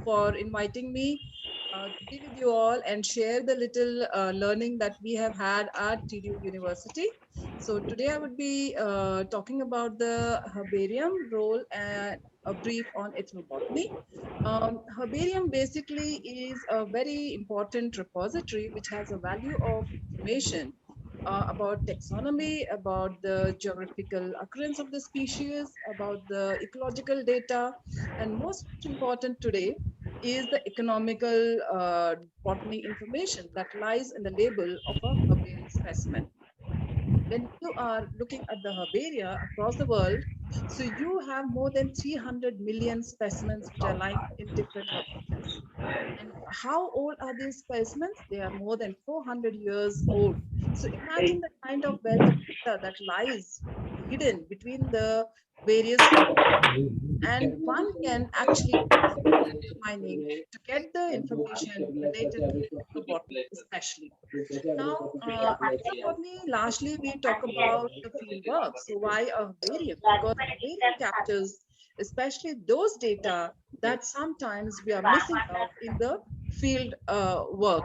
for inviting me to be with you all and share the little learning that we have had at TDU University. So today I would be talking about the herbarium role and a brief on ethnobotany. Herbarium basically is a very important repository which has a value of information about taxonomy, about the geographical occurrence of the species, about the ecological data, and most important today is the economical botany information that lies in the label of a herbarium specimen. When you are looking at the herbaria across the world, so you have more than 300 million specimens which are lying in different herbarias. And how old are these specimens? They are more than 400 years old. So imagine the kind of wealth of data that lies hidden between the various herbarias. And one can actually mining to get the information related to ethnobotany, especially. Now, ethnobotany, largely we talk about the field work. So why a herbarium? Because herbarium captures especially those data that sometimes we are missing out in the field work.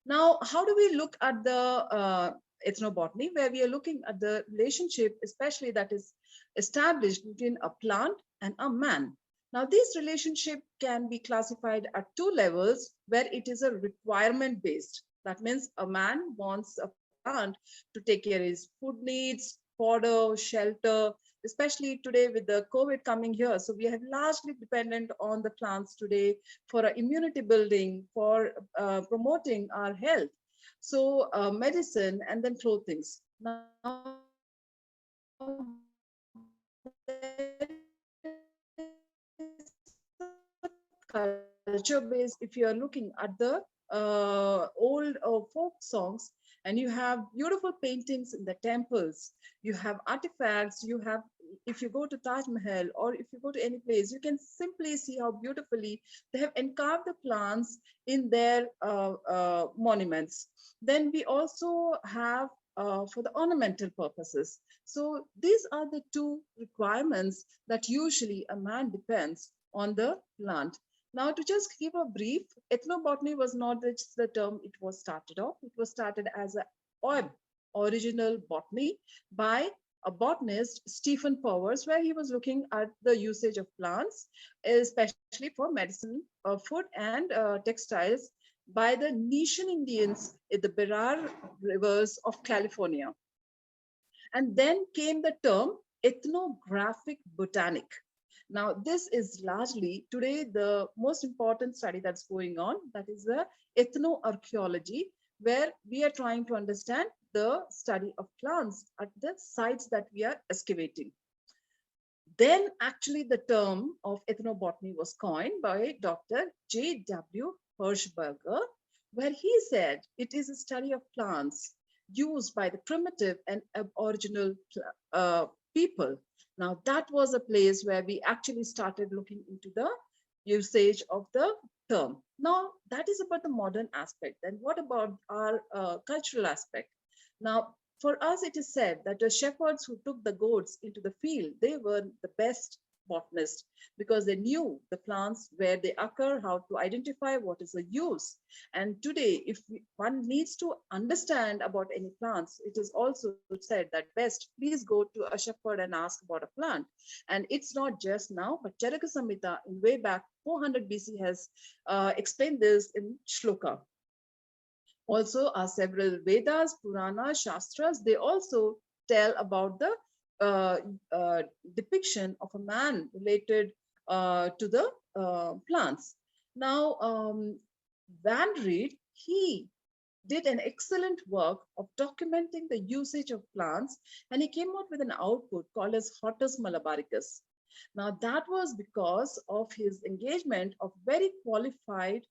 Now, how do we look at the ethnobotany, where we are looking at the relationship, especially that is established between a plant and a man? Now, this relationship can be classified at two levels, where it is a requirement based. That means a man wants a plant to take care of his food needs, fodder, shelter, especially today with the COVID coming here. So we have largely dependent on the plants today for immunity building, for promoting our health. So medicine and then clothings. Now, culture based, if you are looking at the old folk songs, and you have beautiful paintings in the temples, you have artifacts, you have, if you go to Taj Mahal or if you go to any place, you can simply see how beautifully they have encarved the plants in their monuments. Then we also have for the ornamental purposes. So these are the two requirements that usually a man depends on the plant. Now, to just give a brief, ethnobotany was not just the term it was started off. It was started as a OEB, original botany, by a botanist, Stephen Powers, where he was looking at the usage of plants, especially for medicine, food, and textiles by the Nishan Indians in the Berar rivers of California. And then came the term ethnographic botanic. Now, this is largely today the most important study that's going on. That is the ethnoarchaeology, where we are trying to understand the study of plants at the sites that we are excavating. Then actually the term of ethnobotany was coined by Dr. J.W. Hirschberger, where he said it is a study of plants used by the primitive and aboriginal people. Now, that was a place where we actually started looking into the usage of the term. Now, that is about the modern aspect. Then what about our cultural aspect? Now, for us, it is said that the shepherds who took the goats into the field, they were the best botanists because they knew the plants, where they occur, how to identify what is the use. And today, if one needs to understand about any plants, it is also said that best, please go to a shepherd and ask about a plant. And it's not just now, but Charaka Samhita in way back 400 BC has explained this in Shloka. Also, are several Vedas, Puranas, Shastras, they also tell about the depiction of a man related to the plants. Now, Van Reed, he did an excellent work of documenting the usage of plants, and he came out with an output called as Hortus Malabaricus. Now, that was because of his engagement of very qualified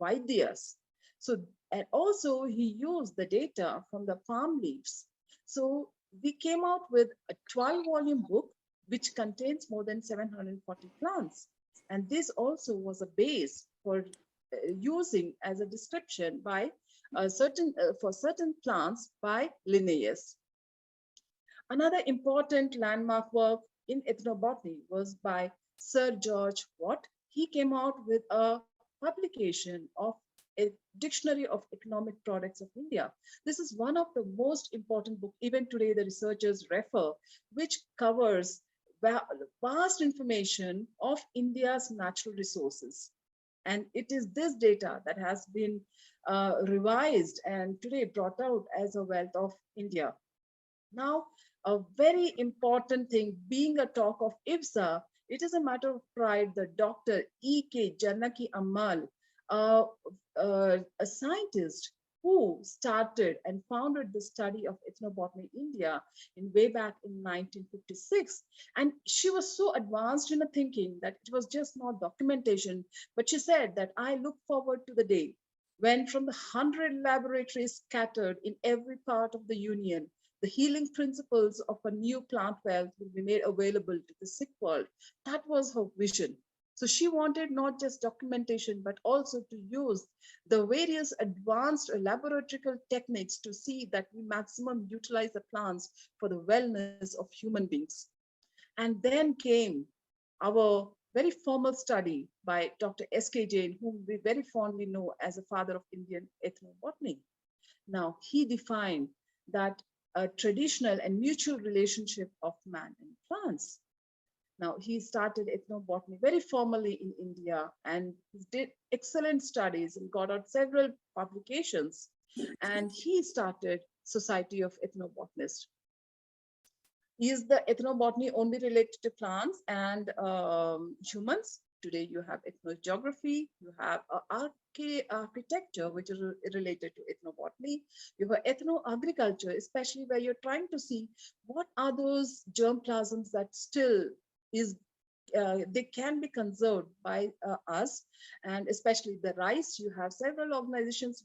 Vaidyas. So, and also he used the data from the palm leaves. So we came out with a 12-volume book which contains more than 740 plants. And this also was a base for using as a description by for certain plants by Linnaeus. Another important landmark work in ethnobotany was by Sir George Watt, he came out with a publication of a dictionary of economic products of India. This is one of the most important books, even today the researchers refer, which covers vast information of India's natural resources. And it is this data that has been revised and today brought out as a wealth of India. Now, a very important thing, being a talk of Iwsa, it is a matter of pride that Dr. E.K. Janaki Ammal, a scientist who started and founded the study of ethnobotany in India in way back in 1956. And she was so advanced in her thinking that it was just not documentation, but she said that I look forward to the day when from the 100 laboratories scattered in every part of the Union, the healing principles of a new plant wealth will be made available to the sick world. That was her vision. So she wanted not just documentation, but also to use the various advanced laboratory techniques to see that we maximum utilize the plants for the wellness of human beings. And then came our very formal study by Dr. S.K. Jain, whom we very fondly know as a father of Indian ethnobotany. Now, he defined that a traditional and mutual relationship of man and plants. Now, he started ethnobotany very formally in India and did excellent studies and got out several publications. And he started Society of Ethnobotanists. Is the ethnobotany only related to plants and humans? Today you have ethnogeography, you have architecture, which is related to ethnobotany. You have ethnoagriculture, especially where you're trying to see what are those germplasms that still is they can be conserved by us, and especially the rice. You have several organizations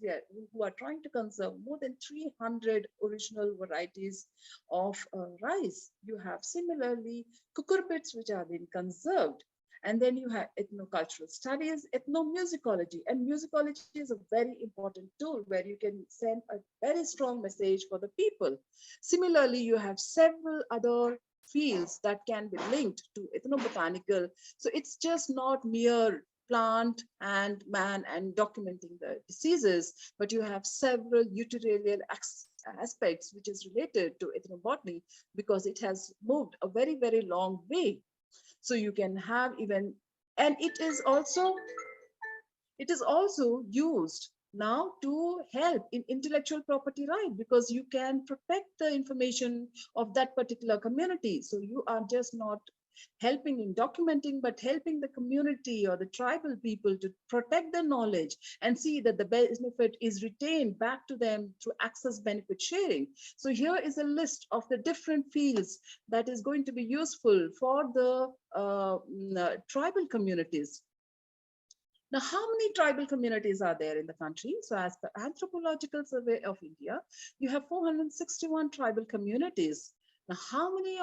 who are trying to conserve more than 300 original varieties of rice. You have similarly cucurbits which are being conserved. And then you have ethnocultural studies, ethnomusicology, and musicology is a very important tool where you can send a very strong message for the people. Similarly, you have several other fields that can be linked to ethnobotanical. So it's just not mere plant and man and documenting the diseases, but you have several utilitarian aspects which is related to ethnobotany because it has moved a very, very long way. So you can have even, and it is also used now to help in intellectual property right, because you can protect the information of that particular community. So you are just not helping in documenting, but helping the community or the tribal people to protect their knowledge and see that the benefit is retained back to them through access benefit sharing. So here is a list of the different fields that is going to be useful for the tribal communities. Now, how many tribal communities are there in the country? So as per Anthropological Survey of India, you have 461 tribal communities. Now, how many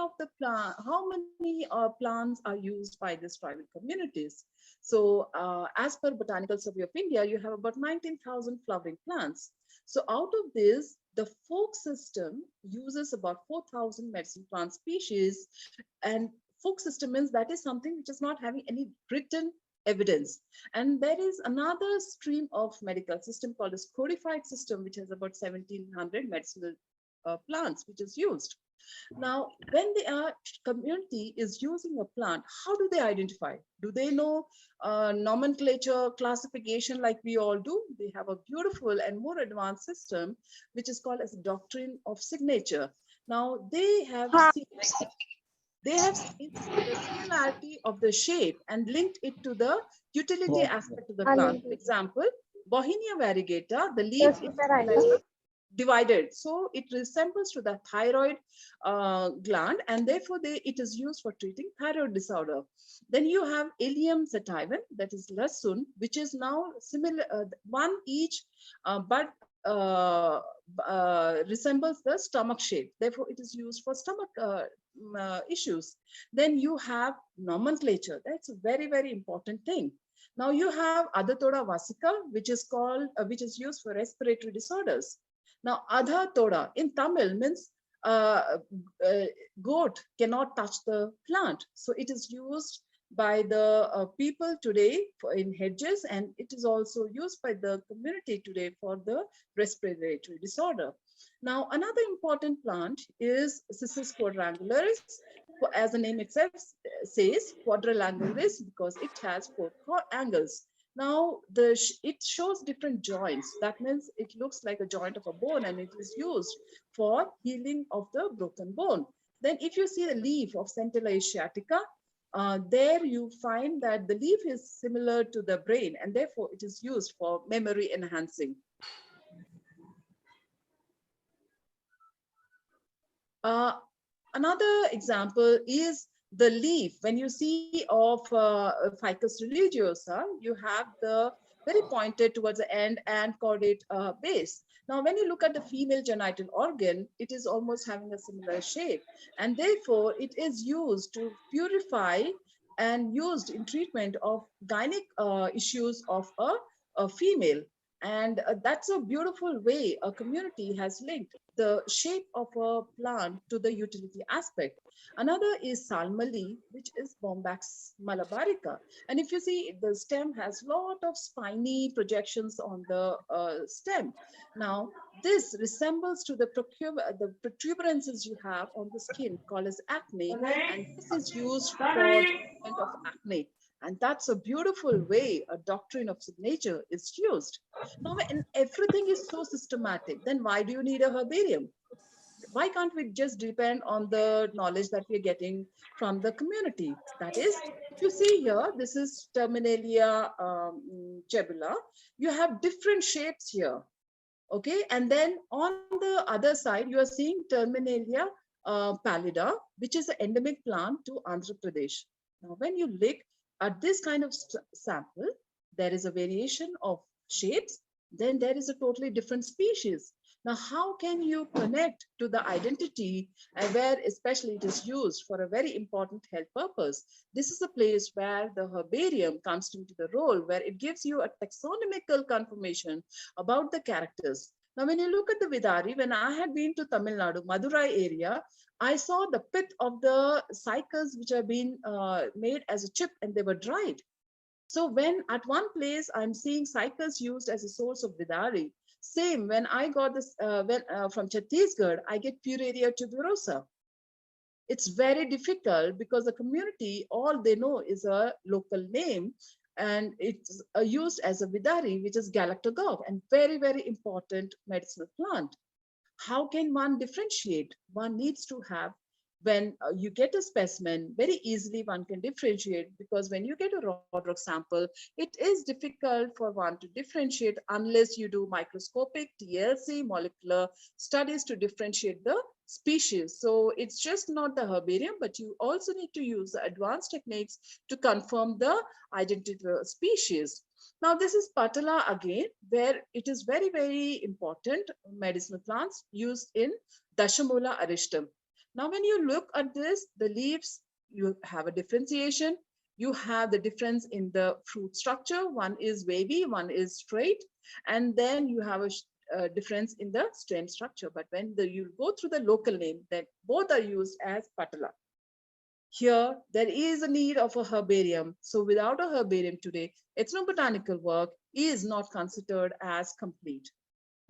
plants are used by these tribal communities? So as per Botanical Survey of India, you have about 19,000 flowering plants. So out of this, the folk system uses about 4,000 medicine plant species. And folk system means that is something which is not having any written evidence. And there is another stream of medical system called a codified system, which has about 1,700 medicinal plants, which is used. Now, when the community is using a plant, how do they identify? Do they know nomenclature, classification like we all do? They have a beautiful and more advanced system, which is called as doctrine of signature. Now, they have seen the similarity of the shape and linked it to the utility aspect of the plant. For example, Bauhinia variegata, the leaf is divided, so it resembles to the thyroid gland, and therefore it is used for treating thyroid disorder. Then you have Ilium sativum, that is lasun, which is now similar, one each, but resembles the stomach shape. Therefore, it is used for stomach issues. Then you have nomenclature. That's a very, very important thing. Now you have Adatoda vasica, which is called, which is used for respiratory disorders. Now, Adha Toda in Tamil means goat cannot touch the plant. So it is used by the people today in hedges, and it is also used by the community today for the respiratory disorder. Now, another important plant is Cissus quadrangularis. As the name itself says, quadrangularis, because it has four angles. Now, it shows different joints. That means it looks like a joint of a bone, and it is used for healing of the broken bone. Then if you see the leaf of Centella asiatica, there you find that the leaf is similar to the brain, and therefore it is used for memory enhancing. Another example is the leaf. When you see of Ficus religiosa, you have the very pointed towards the end and chordate base. Now, when you look at the female genital organ, it is almost having a similar shape, and therefore it is used to purify and used in treatment of gynec issues of a female. And that's a beautiful way a community has linked the shape of a plant to the utility aspect. Another is salmali, which is Bombax malabarica. And if you see, the stem has a lot of spiny projections on the stem. Now, this resembles to the protuberances you have on the skin called as acne, and this is used for treatment of acne. And that's a beautiful way a doctrine of nature is used. Now, when everything is so systematic, then why do you need a herbarium? Why can't we just depend on the knowledge that we're getting from the community? That is, if you see here, this is Terminalia jebula. You have different shapes here. Okay, and then on the other side, you are seeing Terminalia pallida, which is an endemic plant to Andhra Pradesh. Now, when you look at this kind of sample, there is a variation of shapes, then there is a totally different species. Now, how can you connect to the identity where especially it is used for a very important health purpose? This is a place where the herbarium comes into the role, where it gives you a taxonomical confirmation about the characters. Now, when you look at the Vidari, when I had been to Tamil Nadu, Madurai area, I saw the pith of the cycles which have been made as a chip and they were dried. So when at one place I'm seeing cycles used as a source of Vidari, same when I got this from Chhattisgarh, I get Pureria tuberosa. It's very difficult because the community, all they know is a local name, and it's used as a Vidari, which is Galactogov, and very, very important medicinal plant. How can one differentiate? One needs to have, when you get a specimen, very easily one can differentiate, because when you get a raw drug sample, it is difficult for one to differentiate unless you do microscopic TLC molecular studies to differentiate the species. So it's just not the herbarium, but you also need to use the advanced techniques to confirm the identity of the species. Now, this is patala again, where it is very, very important medicinal plants used in Dashamula aristum. Now, when you look at this, the leaves, you have a differentiation. You have the difference in the fruit structure. One is wavy, one is straight. And then you have a difference in the stem structure. But when you go through the local name, then both are used as patala. Here, there is a need of a herbarium. So without a herbarium today, ethnobotanical work is not considered as complete.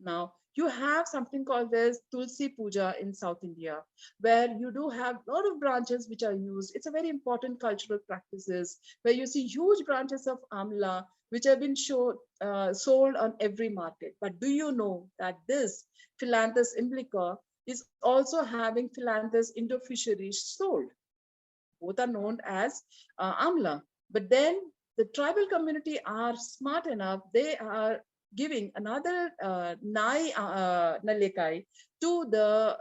Now, you have something called as Tulsi Puja in South India, where you do have a lot of branches which are used. It's a very important cultural practices where you see huge branches of amla which have been sold on every market. But do you know that this Philanthus imblica is also having Philanthus indofisheries sold? Both are known as amla. But then the tribal community are smart enough, they are giving another nalekai to the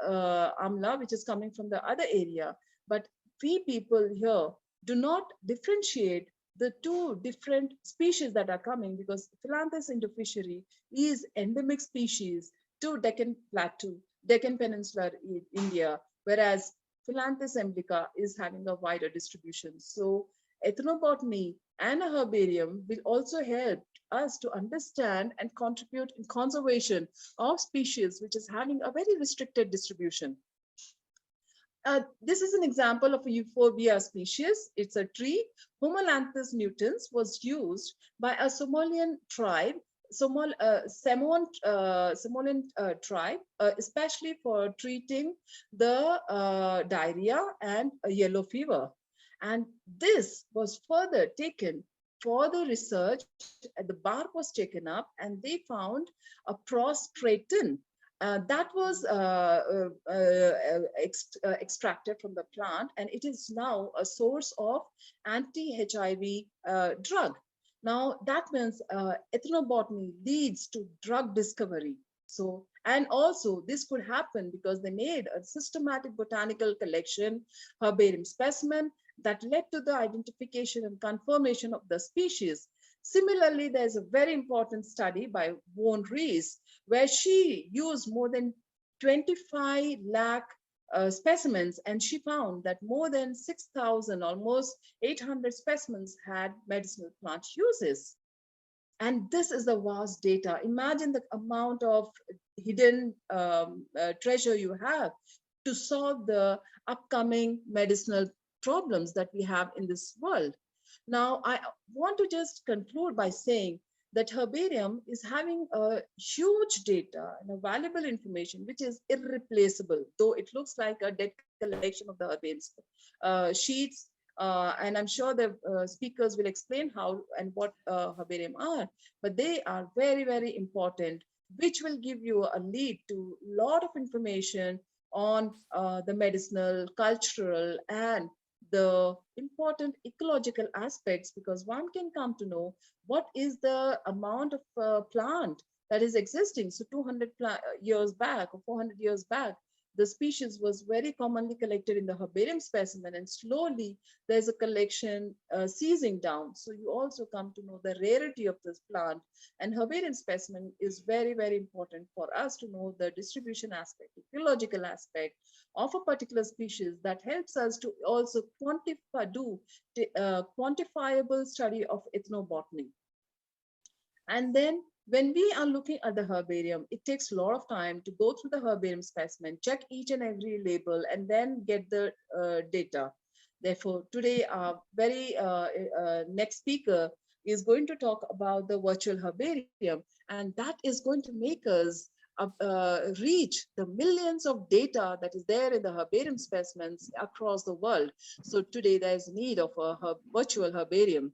amla, which is coming from the other area. But we people here do not differentiate the two different species that are coming, because Philanthus indofishery is endemic species to Deccan Plateau, Deccan Peninsula in India, whereas Philanthus emblica is having a wider distribution. So ethnobotany and a herbarium will also help us to understand and contribute in conservation of species which is having a very restricted distribution. This is an example of a Euphorbia species. It's a tree. Homolanthus nutans was used by a Somalian tribe, Samoan tribe, especially for treating the diarrhea and yellow fever. And this was further taken for the research. The bark was taken up, and they found a prostratin that was extracted from the plant, and it is now a source of anti-HIV drug. Now that means ethnobotany leads to drug discovery. So, and also this could happen because they made a systematic botanical collection, herbarium specimen, that led to the identification and confirmation of the species. Similarly, there's a very important study by Von Rees, where she used more than 25 lakh specimens, and she found that more than 6,000, almost 800 specimens had medicinal plant uses. And this is the vast data. Imagine the amount of hidden treasure you have to solve the upcoming medicinal problems that we have in this world. Now, I want to just conclude by saying that herbarium is having a huge data and a valuable information, which is irreplaceable, though it looks like a dead collection of the herbarium sheets. And I'm sure the speakers will explain how and what herbarium are, but they are very, very important, which will give you a lead to a lot of information on the medicinal, cultural, and the important ecological aspects, because one can come to know what is the amount of plant that is existing. So 200 years back or 400 years back, the species was very commonly collected in the herbarium specimen, and slowly there's a collection ceasing down. So you also come to know the rarity of this plant, and herbarium specimen is very, very important for us to know the distribution aspect, ecological aspect of a particular species. That helps us to also quantifiable study of ethnobotany. And then when we are looking at the herbarium, it takes a lot of time to go through the herbarium specimen, check each and every label, and then get the data. Therefore, today our very next speaker is going to talk about the virtual herbarium, and that is going to make us reach the millions of data that is there in the herbarium specimens across the world. So today there's need of a virtual herbarium.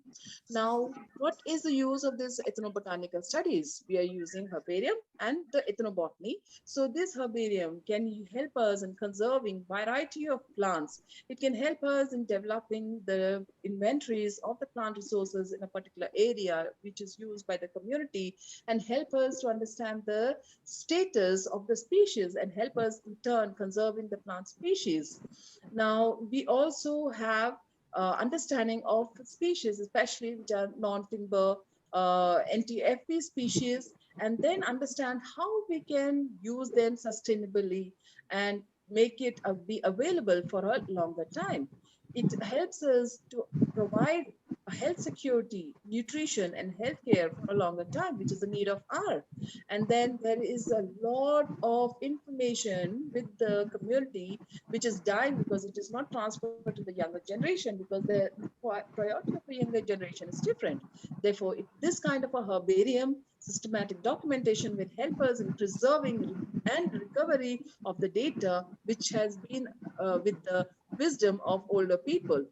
Now, what is the use of this ethnobotanical studies? We are using herbarium and the ethnobotany. So this herbarium can help us in conserving variety of plants. It can help us in developing the inventories of the plant resources in a particular area, which is used by the community, and help us to understand the status of the species and help us in turn conserving the plant species. Now, we also have understanding of species, especially which are non-timber NTFP species, and then understand how we can use them sustainably and make it be available for a longer time. It helps us to provide health security, nutrition, and healthcare for a longer time, which is the need of our. And then there is a lot of information with the community, which is dying because it is not transferred to the younger generation, because the priority of the younger generation is different. Therefore, this kind of a herbarium systematic documentation will help us in preserving and recovery of the data, which has been with the wisdom of older people.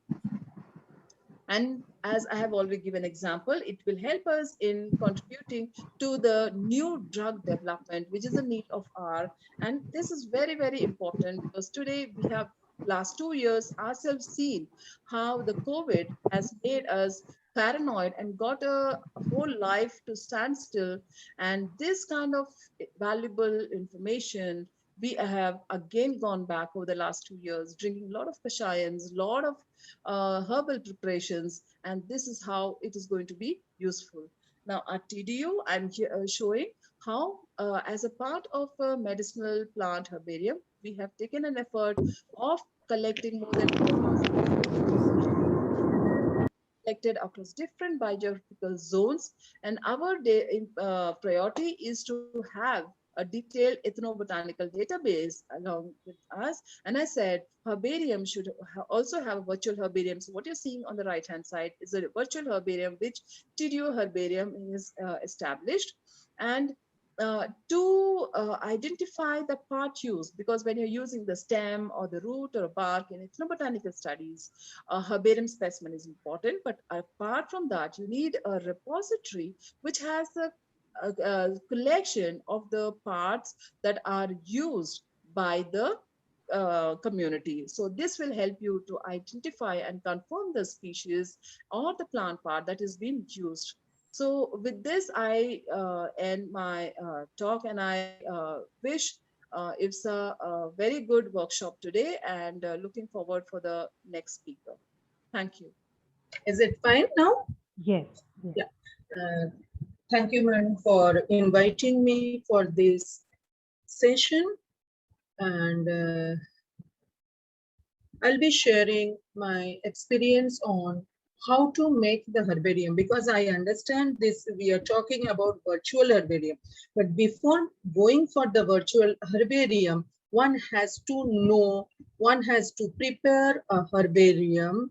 And as I have already given example, it will help us in contributing to the new drug development, which is a need of our. And this is very, very important because today we have last 2 years ourselves seen how the COVID has made us paranoid and got a whole life to stand still. And this kind of valuable information, we have again gone back over the last 2 years, drinking a lot of kashayans, a lot of herbal preparations, and this is how it is going to be useful. Now at TDU, I'm here, showing how as a part of a medicinal plant herbarium, we have taken an effort of collecting more than 4,000 collected across different biogeographical zones, and our priority is to have a detailed ethnobotanical database along with us. And I said, herbarium should also have a virtual herbarium. So what you're seeing on the right-hand side is a virtual herbarium, which TDO herbarium is established. And to identify the part used, because when you're using the stem or the root or bark in ethnobotanical studies, a herbarium specimen is important. But apart from that, you need a repository which has a collection of the parts that are used by the community. So this will help you to identify and confirm the species or the plant part that is being used. So with this, I end my talk, and I wish Iwsa a very good workshop today, and looking forward for the next speaker. Thank you. Is it fine now? Yes. Yes. Yeah. Thank you, ma'am, for inviting me for this session. And I'll be sharing my experience on how to make the herbarium, because I understand this, we are talking about virtual herbarium. But before going for the virtual herbarium, one has to know, one has to prepare a herbarium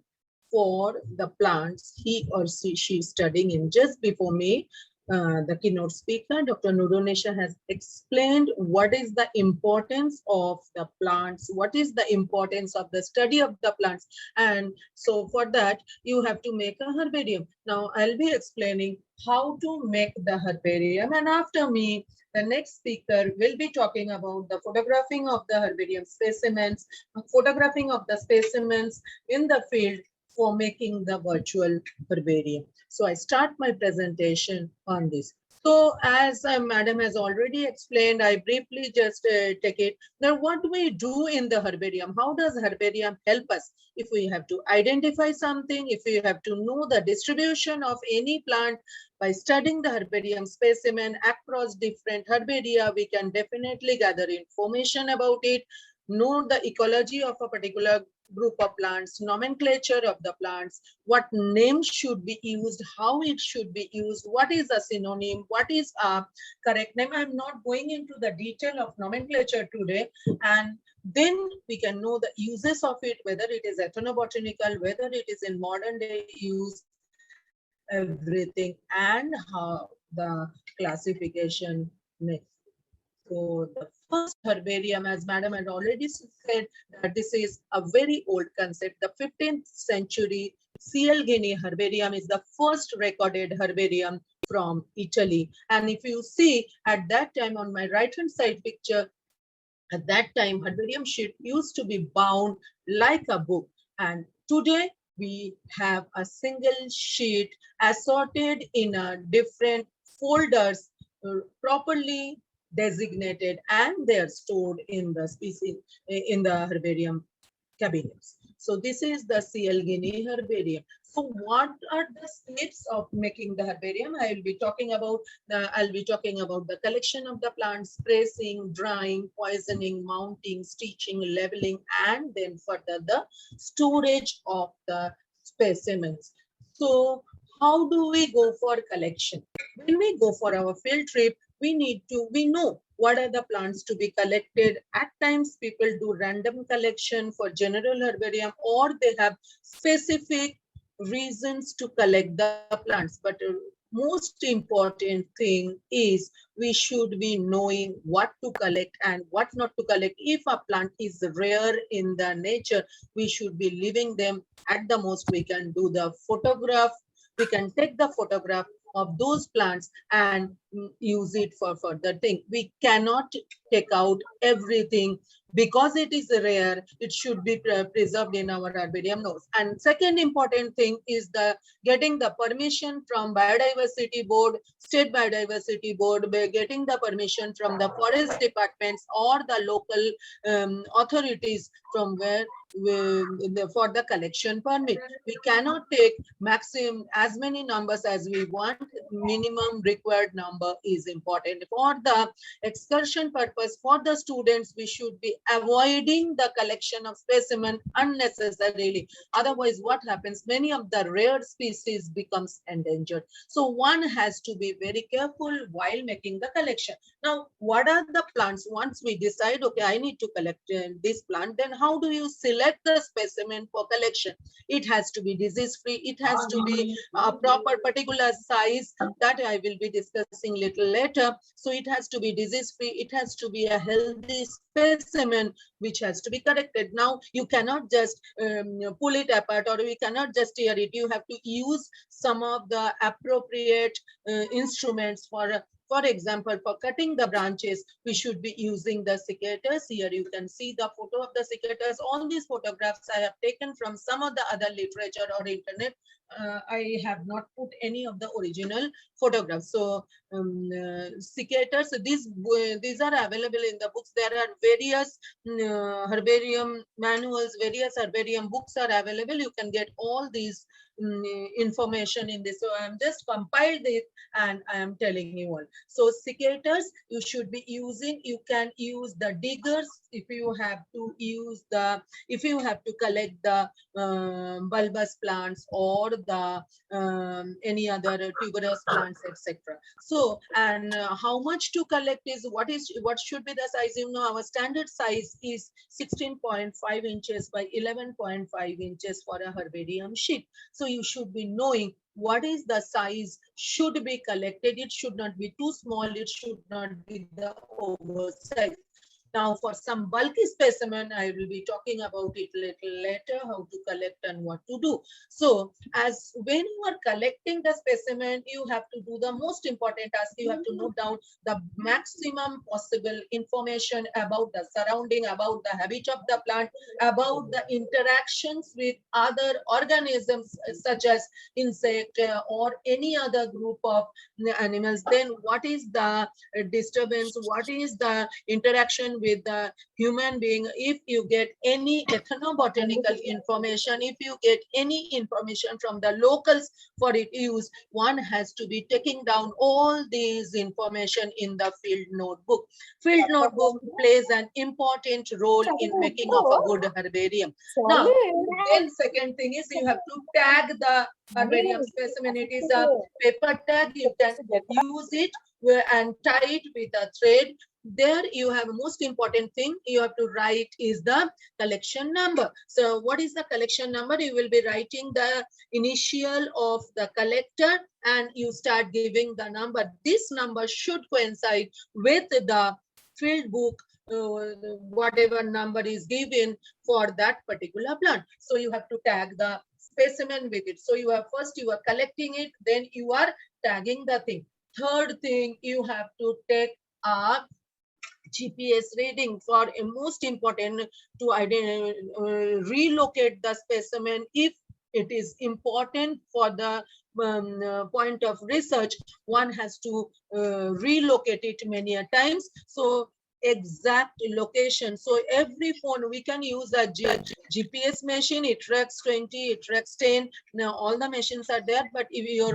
for the plants he or she is studying in. Just before me, the keynote speaker, Dr. Nurunisha, has explained what is the importance of the plants, what is the importance of the study of the plants. And so for that, you have to make a herbarium. Now I'll be explaining how to make the herbarium. And after me, the next speaker will be talking about the photographing of the herbarium specimens, photographing of the specimens in the field for making the virtual herbarium. So I start my presentation on this. So as madam has already explained, I briefly just take it. Now what do we do in the herbarium? How does herbarium help us? If we have to identify something, if we have to know the distribution of any plant, by studying the herbarium specimen across different herbaria, we can definitely gather information about it, know the ecology of a particular group of plants, nomenclature of the plants, what names should be used, how it should be used, what is a synonym, what is a correct name. I'm not going into the detail of nomenclature today. And then we can know the uses of it, whether it is ethnobotanical, whether it is in modern day use, everything, and how the classification next. So the first herbarium, as madam had already said, that this is a very old concept. The 15th century CL Guinea herbarium is the first recorded herbarium from Italy. And if you see at that time on my right hand side picture, at that time herbarium sheet used to be bound like a book. And today we have a single sheet assorted in a different folders, properly designated, and they are stored in the species in the herbarium cabinets. So this is the CL Guinea herbarium. So what are the steps of making the herbarium? I'll be talking about the collection of the plants, pressing, drying, poisoning, mounting, stitching, leveling, and then further the storage of the specimens. So how do we go for collection? When we go for our field trip, we know what are the plants to be collected. At times people do random collection for general herbarium, or they have specific reasons to collect the plants. But most important thing is we should be knowing what to collect and what not to collect. If a plant is rare in the nature, we should be leaving them. At the most, we can do the photograph. We can take the photograph of those plants and use it for further thing. We cannot take out everything because it is rare. It should be preserved in our herbarium notes. And second important thing is the getting the permission from Biodiversity Board, State Biodiversity Board, getting the permission from the forest departments or the local authorities from where for the collection permit. We cannot take maximum as many numbers as we want. minimum required number is important. For the excursion purpose, for the students, we should be avoiding the collection of specimen unnecessarily. Otherwise, what happens? Many of the rare species becomes endangered. So one has to be very careful while making the collection. Now, what are the plants? Once we decide, okay, I need to collect this plant, then how do you select the specimen for collection? It has to be disease-free. It has to be a proper particular size that I will be discussing little later. So it has to be disease-free. It has to be a healthy specimen which has to be corrected. Now, you cannot just pull it apart, or we cannot just tear it. You have to use some of the appropriate instruments for example, for cutting the branches, we should be using the secateurs. Here you can see the photo of the secateurs. All these photographs I have taken from some of the other literature or internet. I have not put any of the original photographs. So secateurs, these are available in the books. There are various herbarium manuals, various herbarium books are available. You can get all these information in this. So I'm just compiled it and I am telling you all. So secateurs you should be using. You can use the diggers if you have to use the, if you have to collect the bulbous plants or the any other tuberous plants, etc. So, and how much to collect is what should be the size? You know, our standard size is 16.5 inches by 11.5 inches for a herbarium sheet. So you should be knowing what is the size should be collected. It should not be too small. It should not be the oversized. Now, for some bulky specimen, I will be talking about it little later, how to collect and what to do. So, as when you are collecting the specimen, you have to do the most important task. You have to note down the maximum possible information about the surrounding, about the habit of the plant, about the interactions with other organisms such as insect or any other group of animals. Then what is the disturbance? What is the interaction with the human being? If you get any ethnobotanical information, if you get any information from the locals for its use, one has to be taking down all these information in the field notebook. Field notebook plays an important role in making of a good herbarium. Now, then second thing is you have to tag the herbarium specimen. It is a paper tag. You can use it and tie it with a thread. There you have most important thing you have to write is the collection number. So what is the collection number? You will be writing the initial of the collector and you start giving the number. This number should coincide with the field book, whatever number is given for that particular plant. So you have to tag the specimen with it. So you are first you are collecting it, then you are tagging the thing. Third thing, you have to take a GPS reading for a most important to relocate the specimen. If it is important for the point of research, one has to relocate it many a times. So exact location. So every phone we can use a GPS machine. It tracks 20, it tracks 10. Now all the machines are there, but if your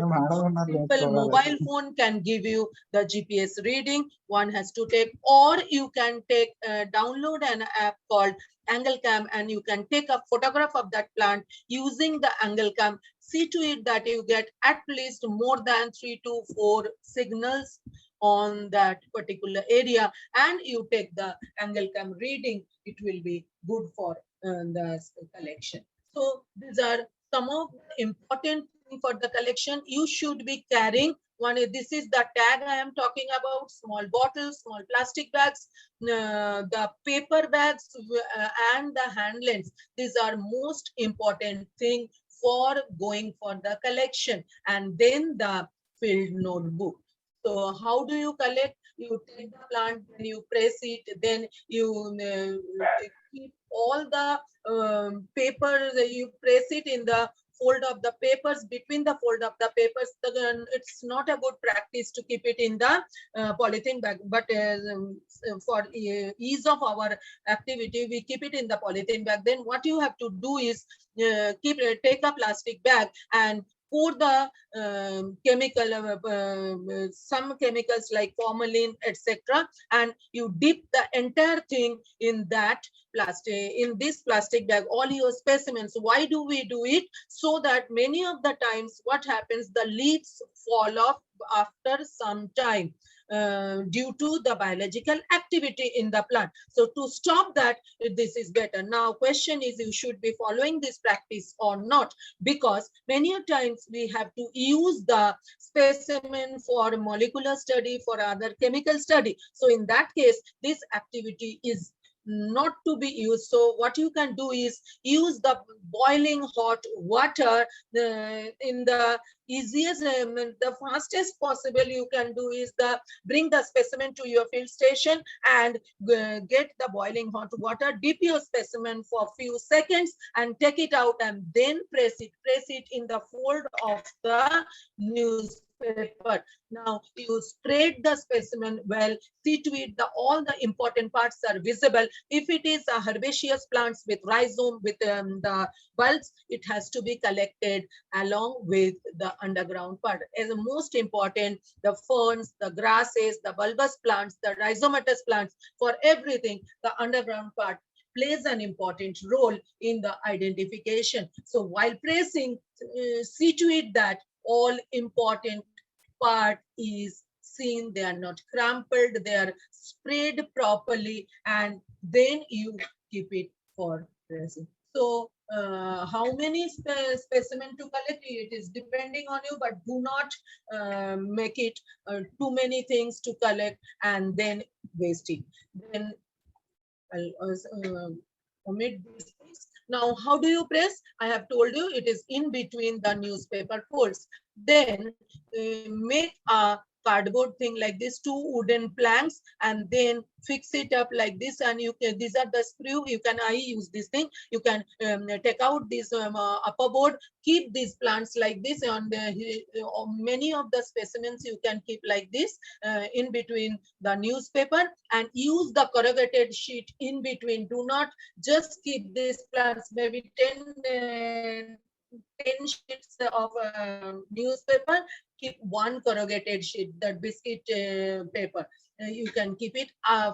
simple mobile phone can give you the GPS reading, one has to take, or you can take download an app called Angle Cam and you can take a photograph of that plant using the Angle Cam. See to it that you get at least more than 3 to 4 signals on that particular area and you take the Angle Cam reading. It will be good for the collection. So these are some of the important things for the collection. You should be carrying one. This is the tag I am talking about. Small bottles, small plastic bags, the paper bags and the hand lens. These are most important thing for going for the collection. And then the field notebook. So how do you collect? You take the plant, then you press it, then you keep all the papers, you press it in the fold of the papers, between the fold of the papers. It's not a good practice to keep it in the polythene bag, but for ease of our activity, we keep it in the polythene bag. Then what you have to do is take a plastic bag and pour the chemical, some chemicals like formalin, etc., and you dip the entire thing in that plastic, in this plastic bag, all your specimens. Why do we do it? So that many of the times what happens, the leaves fall off after some time due to the biological activity in the plant. So to stop that, this is better. Now question is, you should be following this practice or not, because many a times we have to use the specimen for molecular study, for other chemical study. So in that case, this activity is not to be used. So what you can do is use the boiling hot water in the easiest, the fastest possible you can do is the bring the specimen to your field station and get the boiling hot water, dip your specimen for a few seconds and take it out, and then press it in the fold of the newspaper. Now you spread the specimen well, see to it that all the important parts are visible. If it is a herbaceous plants with rhizome, with the bulbs, it has to be collected along with the underground part. As the most important, the ferns, the grasses, the bulbous plants, the rhizomatous plants, for everything, the underground part plays an important role in the identification. So while pressing, see to it that all important part is seen, they are not crumpled, they are sprayed properly, and then you keep it for pressing. So how many specimen to collect, it is depending on you, but do not make it too many things to collect and then waste it. Then I'll omit these things. Now, how do you press? I have told you it is in between the newspaper folds. Then make a cardboard thing like this, two wooden planks, and then fix it up like this. And you can, these are the screw. You can, I use this thing. You can take out this upper board, keep these plants like this. On the many of the specimens you can keep like this in between the newspaper, and use the corrugated sheet in between. Do not just keep these plants, maybe 10 sheets of newspaper, keep one corrugated sheet, that biscuit paper. You can keep it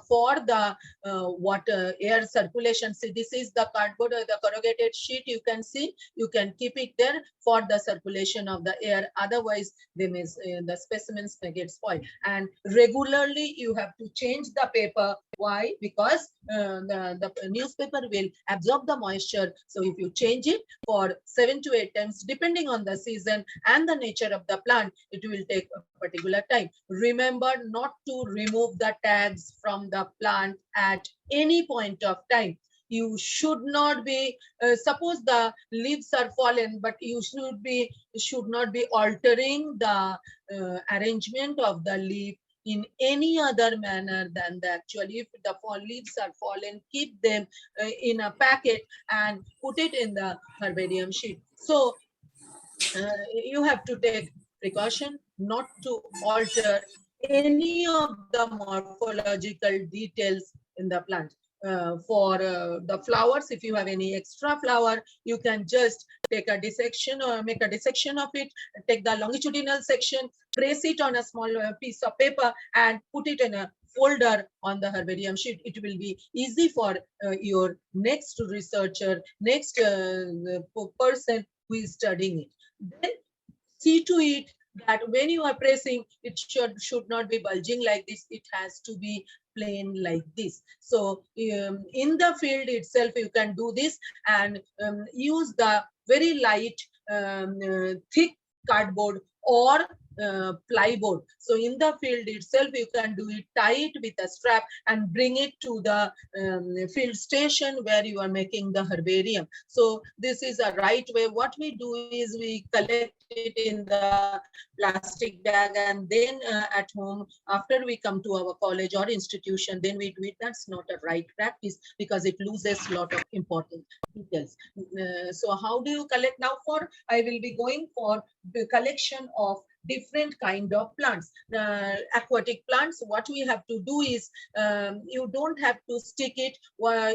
for the water, air circulation. See, this is the cardboard or the corrugated sheet. You can see, you can keep it there for the circulation of the air. Otherwise, they may, the specimens may get spoiled. And regularly, you have to change the paper. Why? Because the newspaper will absorb the moisture. So if you change it for 7 to 8 times, depending on the season and the nature of the plant, it will take a particular time. Remember not to remove the tags from the plant at any point of time. You should not be, suppose the leaves are fallen, but you should not be altering the arrangement of the leaf in any other manner than the actual. If the leaves are fallen, keep them in a packet and put it in the herbarium sheet. So you have to take precaution not to alter any of the morphological details in the plant. For the flowers, if you have any extra flower, you can just take a dissection or make a dissection of it, take the longitudinal section, press it on a small piece of paper and put it in a folder on the herbarium sheet. It will be easy for your next researcher, next person who is studying it. Then see to it that when you are pressing, it should not be bulging like this. It has to be plain like this. So in the field itself, you can do this and use the very light, thick cardboard or plyboard. So in the field itself, you can do it, tie it with a strap and bring it to the field station where you are making the herbarium. So this is a right way. What we do is we collect it in the plastic bag, and then at home, after we come to our college or institution, then we do it. That's not a right practice because it loses a lot of important details. So how do you collect now? For I will be going for the collection of different kind of plants. Aquatic plants, what we have to do is, you don't have to stick it,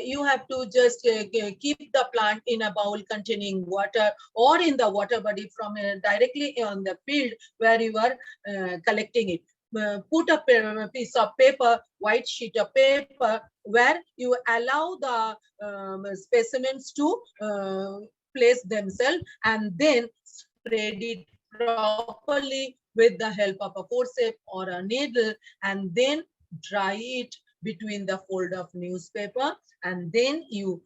you have to just keep the plant in a bowl containing water, or in the water body from directly on the field where you are collecting it. Put a piece of paper, white sheet of paper, where you allow the specimens to place themselves, and then spread it properly with the help of a forceps or a needle, and then dry it between the fold of newspaper, and then you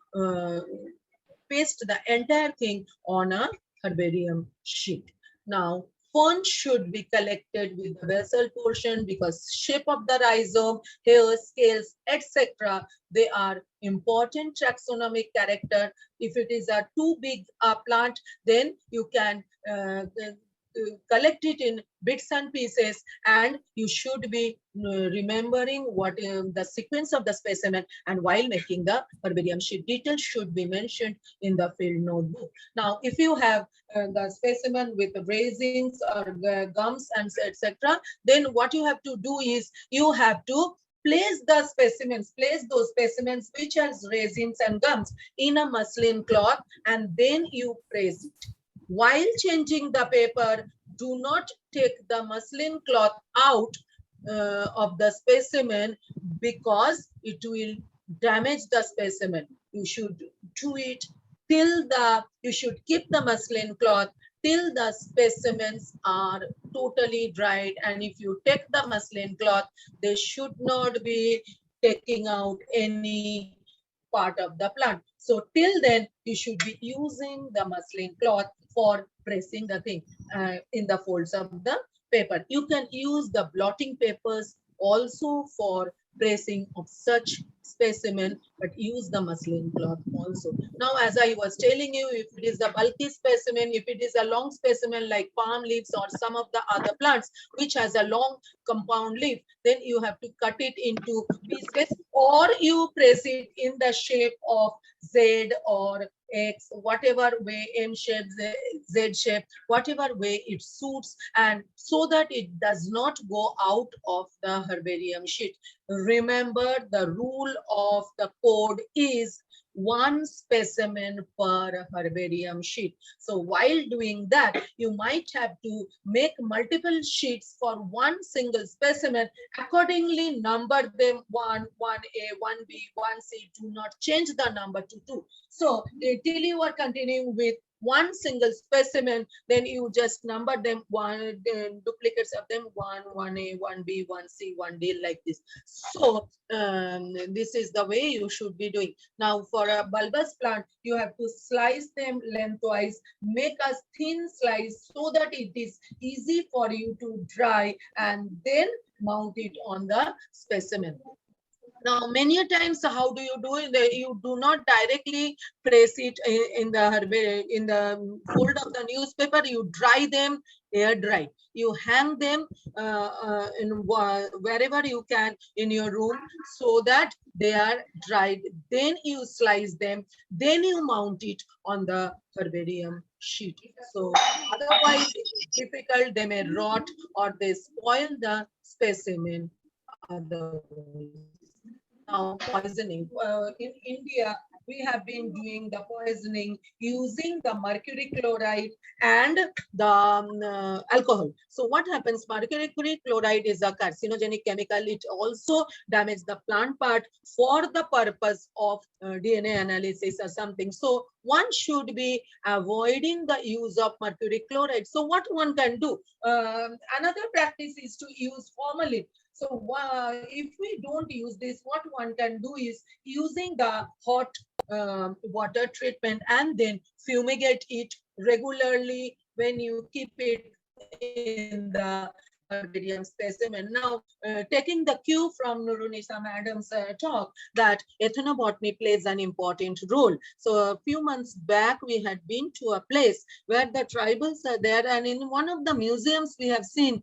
paste the entire thing on a herbarium sheet. Now, fern should be collected with the basal portion, because shape of the rhizome, hair, scales, etc. They are important taxonomic character. If it is a too big plant, then you can collect it in bits and pieces, and you should be remembering what the sequence of the specimen, and while making the herbarium sheet, details should be mentioned in the field notebook. Now, if you have the specimen with raisins or gums and etc., then what you have to do is you have to place those specimens which has raisins and gums in a muslin cloth, and then you press it. While changing the paper, do not take the muslin cloth out of the specimen, because it will damage the specimen. You should do it till you should keep the muslin cloth till the specimens are totally dried. And if you take the muslin cloth, they should not be taking out any part of the plant. So till then, you should be using the muslin cloth for pressing the thing in the folds of the paper. You can use the blotting papers also for pressing of such specimen, but use the muslin cloth also. Now, as I was telling you, if it is a bulky specimen, if it is a long specimen like palm leaves or some of the other plants which has a long compound leaf, then you have to cut it into pieces, or you press it in the shape of Z or X, whatever way, M shape, Z shape, whatever way it suits, and so that it does not go out of the herbarium sheet. Remember, the rule of the code is one specimen per herbarium sheet. So while doing that, you might have to make multiple sheets for one single specimen. Accordingly, number them 1, 1A, 1B, 1C. Do not change the number to 2. So till you are continuing with one single specimen, then you just number them duplicates of them 1, 1A, 1B, 1C, 1D, like this. So this is the way you should be doing. Now, for a bulbous plant, you have to slice them lengthwise, make a thin slice so that it is easy for you to dry, and then mount it on the specimen. Now, many times, how do you do it? You do not directly press it in the fold of the newspaper. You dry them air dry. You hang them in wherever you can in your room, so that they are dried. Then you slice them. Then you mount it on the herbarium sheet. So otherwise, it's difficult. They may rot or they spoil the specimen otherwise. Now, poisoning. In India, we have been doing the poisoning using the mercury chloride and the alcohol. So what happens? Mercury chloride is a carcinogenic chemical. It also damages the plant part for the purpose of DNA analysis or something. So one should be avoiding the use of mercury chloride. So what one can do? Another practice is to use formalin. So if we don't use this, what one can do is using the hot water treatment and then fumigate it regularly when you keep it in the herbarium specimen. Now, taking the cue from Nurunisa Madam's talk, that ethnobotany plays an important role. So a few months back, we had been to a place where the tribals are there, and in one of the museums we have seen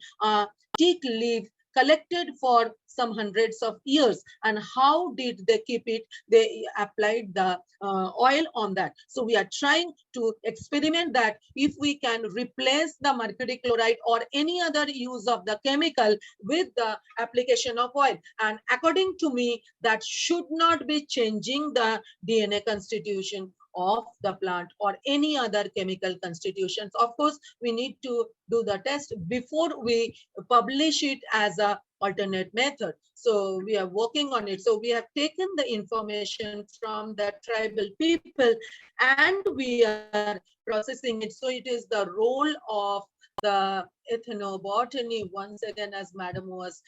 teak leaf collected for some hundreds of years. And how did they keep it? They applied the oil on that. So we are trying to experiment that if we can replace the mercury chloride or any other use of the chemical with the application of oil. And according to me, that should not be changing the DNA constitution of the plant or any other chemical constitutions. Of course, we need to do the test before we publish it as a alternate method. So we are working on it. So we have taken the information from the tribal people and we are processing it. So it is the role of the ethnobotany, once again, as madam was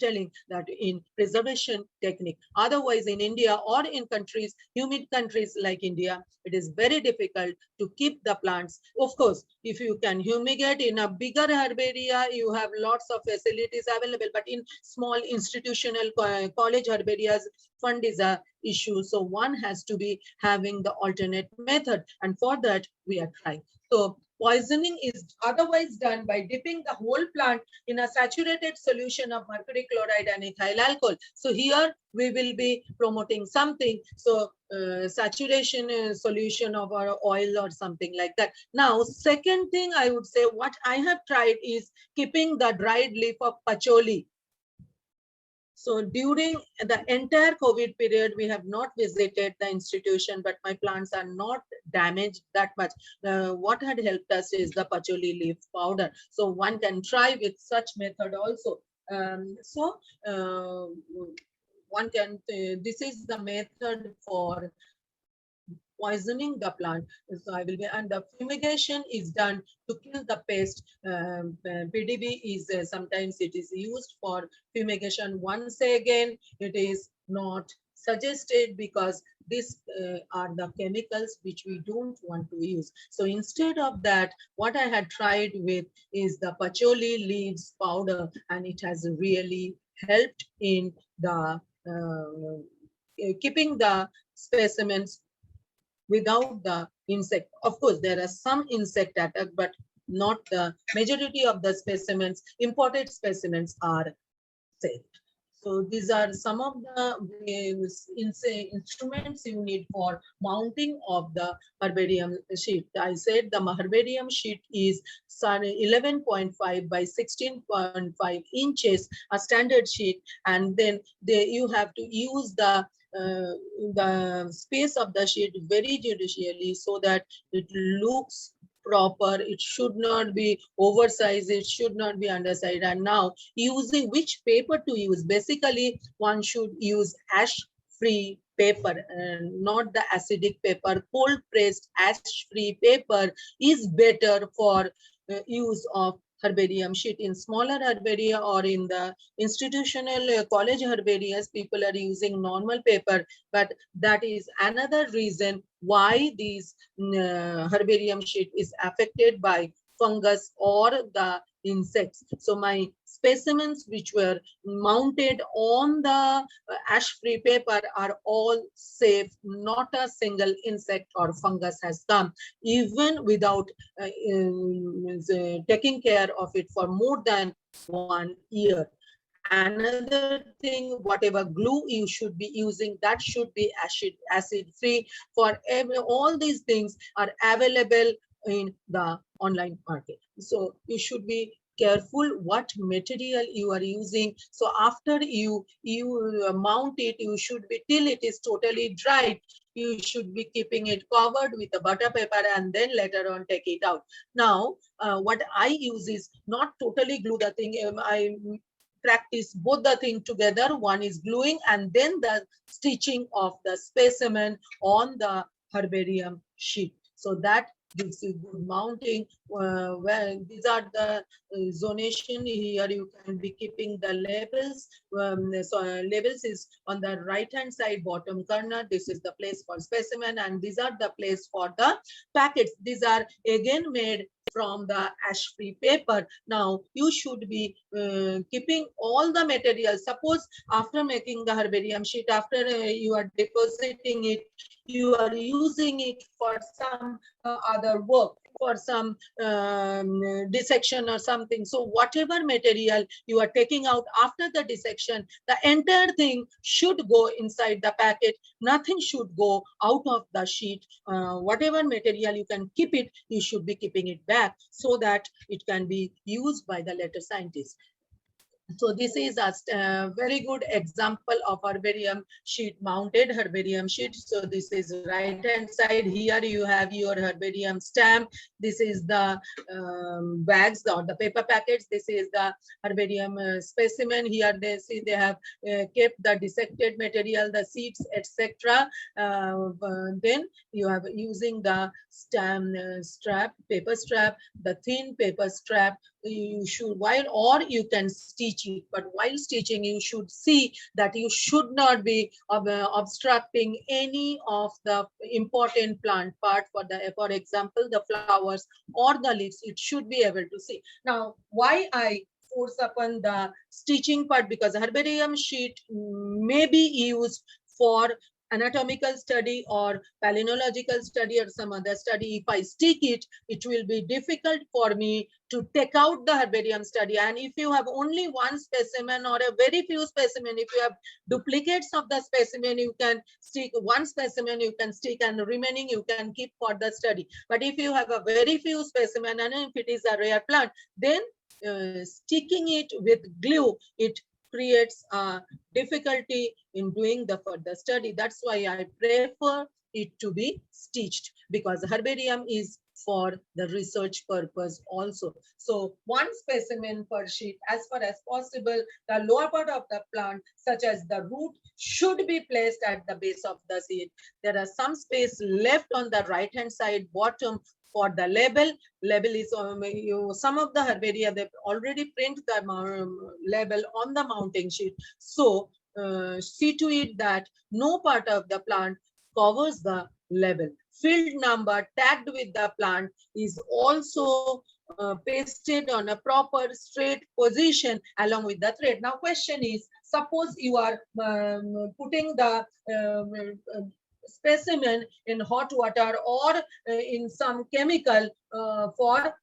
telling, that in preservation technique. Otherwise, in India or in countries, humid countries like India, it is very difficult to keep the plants. Of course, if you can fumigate in a bigger herbaria, you have lots of facilities available, but in small institutional college herbarias, fund is a issue. So one has to be having the alternate method, and for that we are trying. So poisoning is otherwise done by dipping the whole plant in a saturated solution of mercury chloride and ethyl alcohol. So here we will be promoting something. So saturation solution of our oil or something like that. Now, second thing I would say, what I have tried is keeping the dried leaf of patchouli. So during the entire COVID period, we have not visited the institution, but my plants are not damaged that much. What had helped us is the patchouli leaf powder. So one can try with such method also. One can, this is the method for poisoning the plant. So I will be, and the fumigation is done to kill the pest. PDB is sometimes it is used for fumigation. Once again, it is not suggested because these are the chemicals which we don't want to use. So instead of that, what I had tried with is the patchouli leaves powder, and it has really helped in the keeping the specimens without the insect. Of course, there are some insect attack, but not the majority of the specimens, imported specimens, are safe. So these are some of the instruments you need for mounting of the herbarium sheet. I said the herbarium sheet is 11.5 by 16.5 inches, a standard sheet, and then you have to use the space of the sheet very judicially so that it looks proper. It should not be oversized, it should not be undersized. And now, using which paper to use, basically one should use ash free paper and not the acidic paper. Cold pressed ash free paper is better for use of herbarium sheet. In smaller herbaria or in the institutional college herbarias, people are using normal paper, but that is another reason why these herbarium sheet is affected by fungus or the insects. So my specimens which were mounted on the ash-free paper are all safe. Not a single insect or fungus has come, even without taking care of it for more than 1 year. Another thing, whatever glue you should be using, that should be acid free. For all these things are available in the online market. So you should be careful what material you are using. So after you mount it, you should be, till it is totally dried, you should be keeping it covered with a butter paper and then later on take it out. Now, what I use is not totally glue the thing. I practice both the thing together. One is gluing and then the stitching of the specimen on the herbarium sheet. So that gives you good mounting. Where these are the zonation. Here you can be keeping the labels. Labels is on the right hand side bottom corner. This is the place for specimen, and these are the place for the packets. These are again made from the ash-free paper. Now you should be keeping all the materials. Suppose after making the herbarium sheet, after you are depositing it, you are using it for some other work. for some dissection or something. So whatever material you are taking out after the dissection, the entire thing should go inside the packet. Nothing should go out of the sheet. Whatever material you can keep it, you should be keeping it back so that it can be used by the later scientists. So this is a very good example of herbarium sheet, mounted herbarium sheet. So this is right hand side. Here you have your herbarium stamp. This is the bags or the paper packets. This is the herbarium specimen. Here they see they have kept the dissected material, the seeds, etc. Then you have using the stamp strap, paper strap, the thin paper strap. You should, while, or you can stitch it, but while stitching you should see that you should not be obstructing any of the important plant part, for example the flowers or the leaves. It should be able to see. Now why I force upon the stitching part? Because herbarium sheet may be used for anatomical study or palynological study or some other study. If I stick it, it will be difficult for me to take out the herbarium study. And if you have only one specimen or a very few specimen, if you have duplicates of the specimen, you can stick one specimen, you can stick, and the remaining you can keep for the study. But if you have a very few specimen and if it is a rare plant, then sticking it with glue, it creates a difficulty in doing the further study. That's why I prefer it to be stitched, because herbarium is for the research purpose also. So one specimen per sheet, as far as possible. The lower part of the plant, such as the root, should be placed at the base of the seed. There are some space left on the right hand side bottom for the label. Label is some of the herbaria, they already print the label on the mounting sheet. So see to it that no part of the plant covers the label. Field number tagged with the plant is also pasted on a proper straight position along with the thread. Now question is, suppose you are putting the specimen in hot water or in some chemical for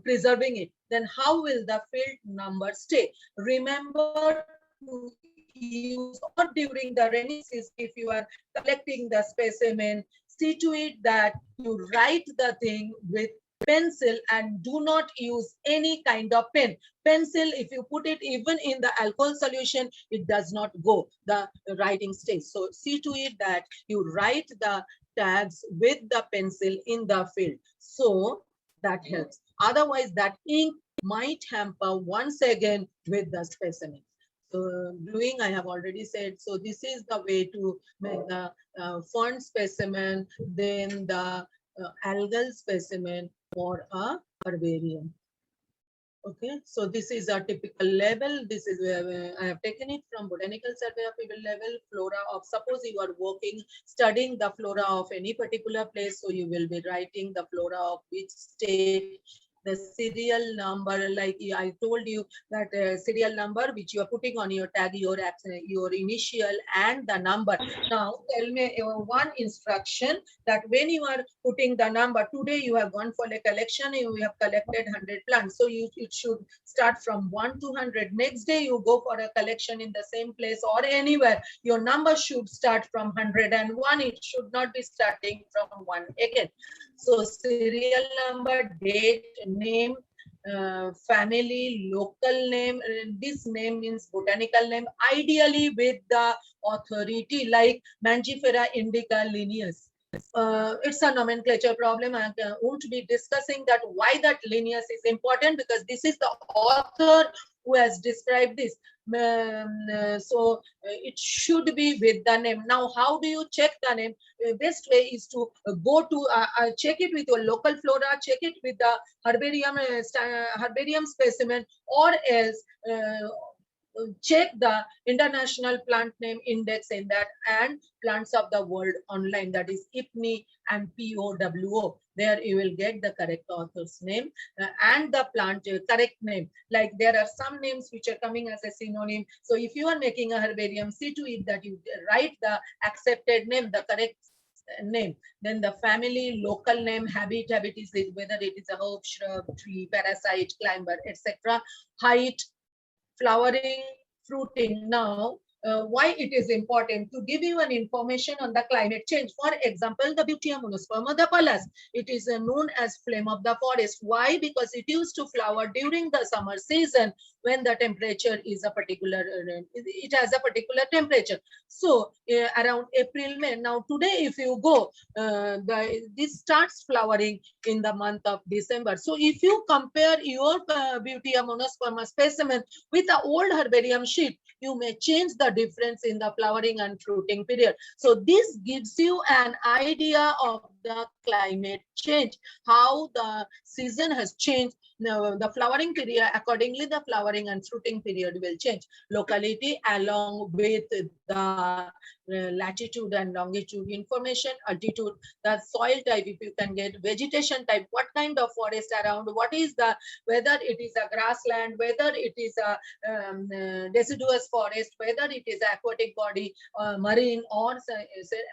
preserving it, then how will the field number stay? Remember to use, or during the rainy season, if you are collecting the specimen, see to it that you write the thing with pencil and do not use any kind of pen. Pencil, if you put it even in the alcohol solution, it does not go, the writing stays. So see to it that you write the tags with the pencil in the field, so that helps. Otherwise that ink might hamper once again with the specimen. So gluing I have already said. So this is the way to make the fern specimen, then the algal specimen for a herbarium. Okay, so this is a typical label. This is where I have taken it from Botanical Survey of Field level, flora of, suppose you are working, studying the flora of any particular place, so you will be writing the flora of which state, the serial number, like I told you that serial number which you are putting on your tag, your initial and the number. Now tell me one instruction, that when you are putting the number, today you have gone for a collection, you have collected 100 plants, so it should start from 1 to 100. Next day you go for a collection in the same place or anywhere, your number should start from 101. It should not be starting from 1 again. So serial number, date, name, family, local name. This name means botanical name, ideally with the authority, like Mangifera indica Linnaeus. It's a nomenclature problem. I won't be discussing that why that Linnaeus is important, because this is the author who has described this. So it should be with the name. Now how do you check the name? Best way is to go to check it with your local flora, check it with the herbarium specimen, or else check the International Plant Name Index in that, and Plants of the World online, that is IPNI and POWO. There you will get the correct author's name and the plant correct name. Like there are some names which are coming as a synonym. So if you are making a herbarium, see to it that you write the accepted name, the correct name. Then the family, local name, habit is whether it is a herb, shrub, tree, parasite, climber, etc. Height, flowering, fruiting. Now, why it is important to give you an information on the climate change. For example, the Beauty monosperma, the pallas, it is known as flame of the forest. Why? Because it used to flower during the summer season when the temperature is a particular, it has a particular temperature. So around April, May. Now today, if you go, this starts flowering in the month of December. So if you compare your Beauty monosperma specimen with the old herbarium sheet, you may change the difference in the flowering and fruiting period. So this gives you an idea of the climate change, how the season has changed. Now, the flowering period, accordingly, the flowering and fruiting period will change. Locality along with the latitude and longitude information, altitude, the soil type, if you can get vegetation type, what kind of forest around, what is the, whether it is a grassland, whether it is a deciduous forest, whether it is aquatic body, marine or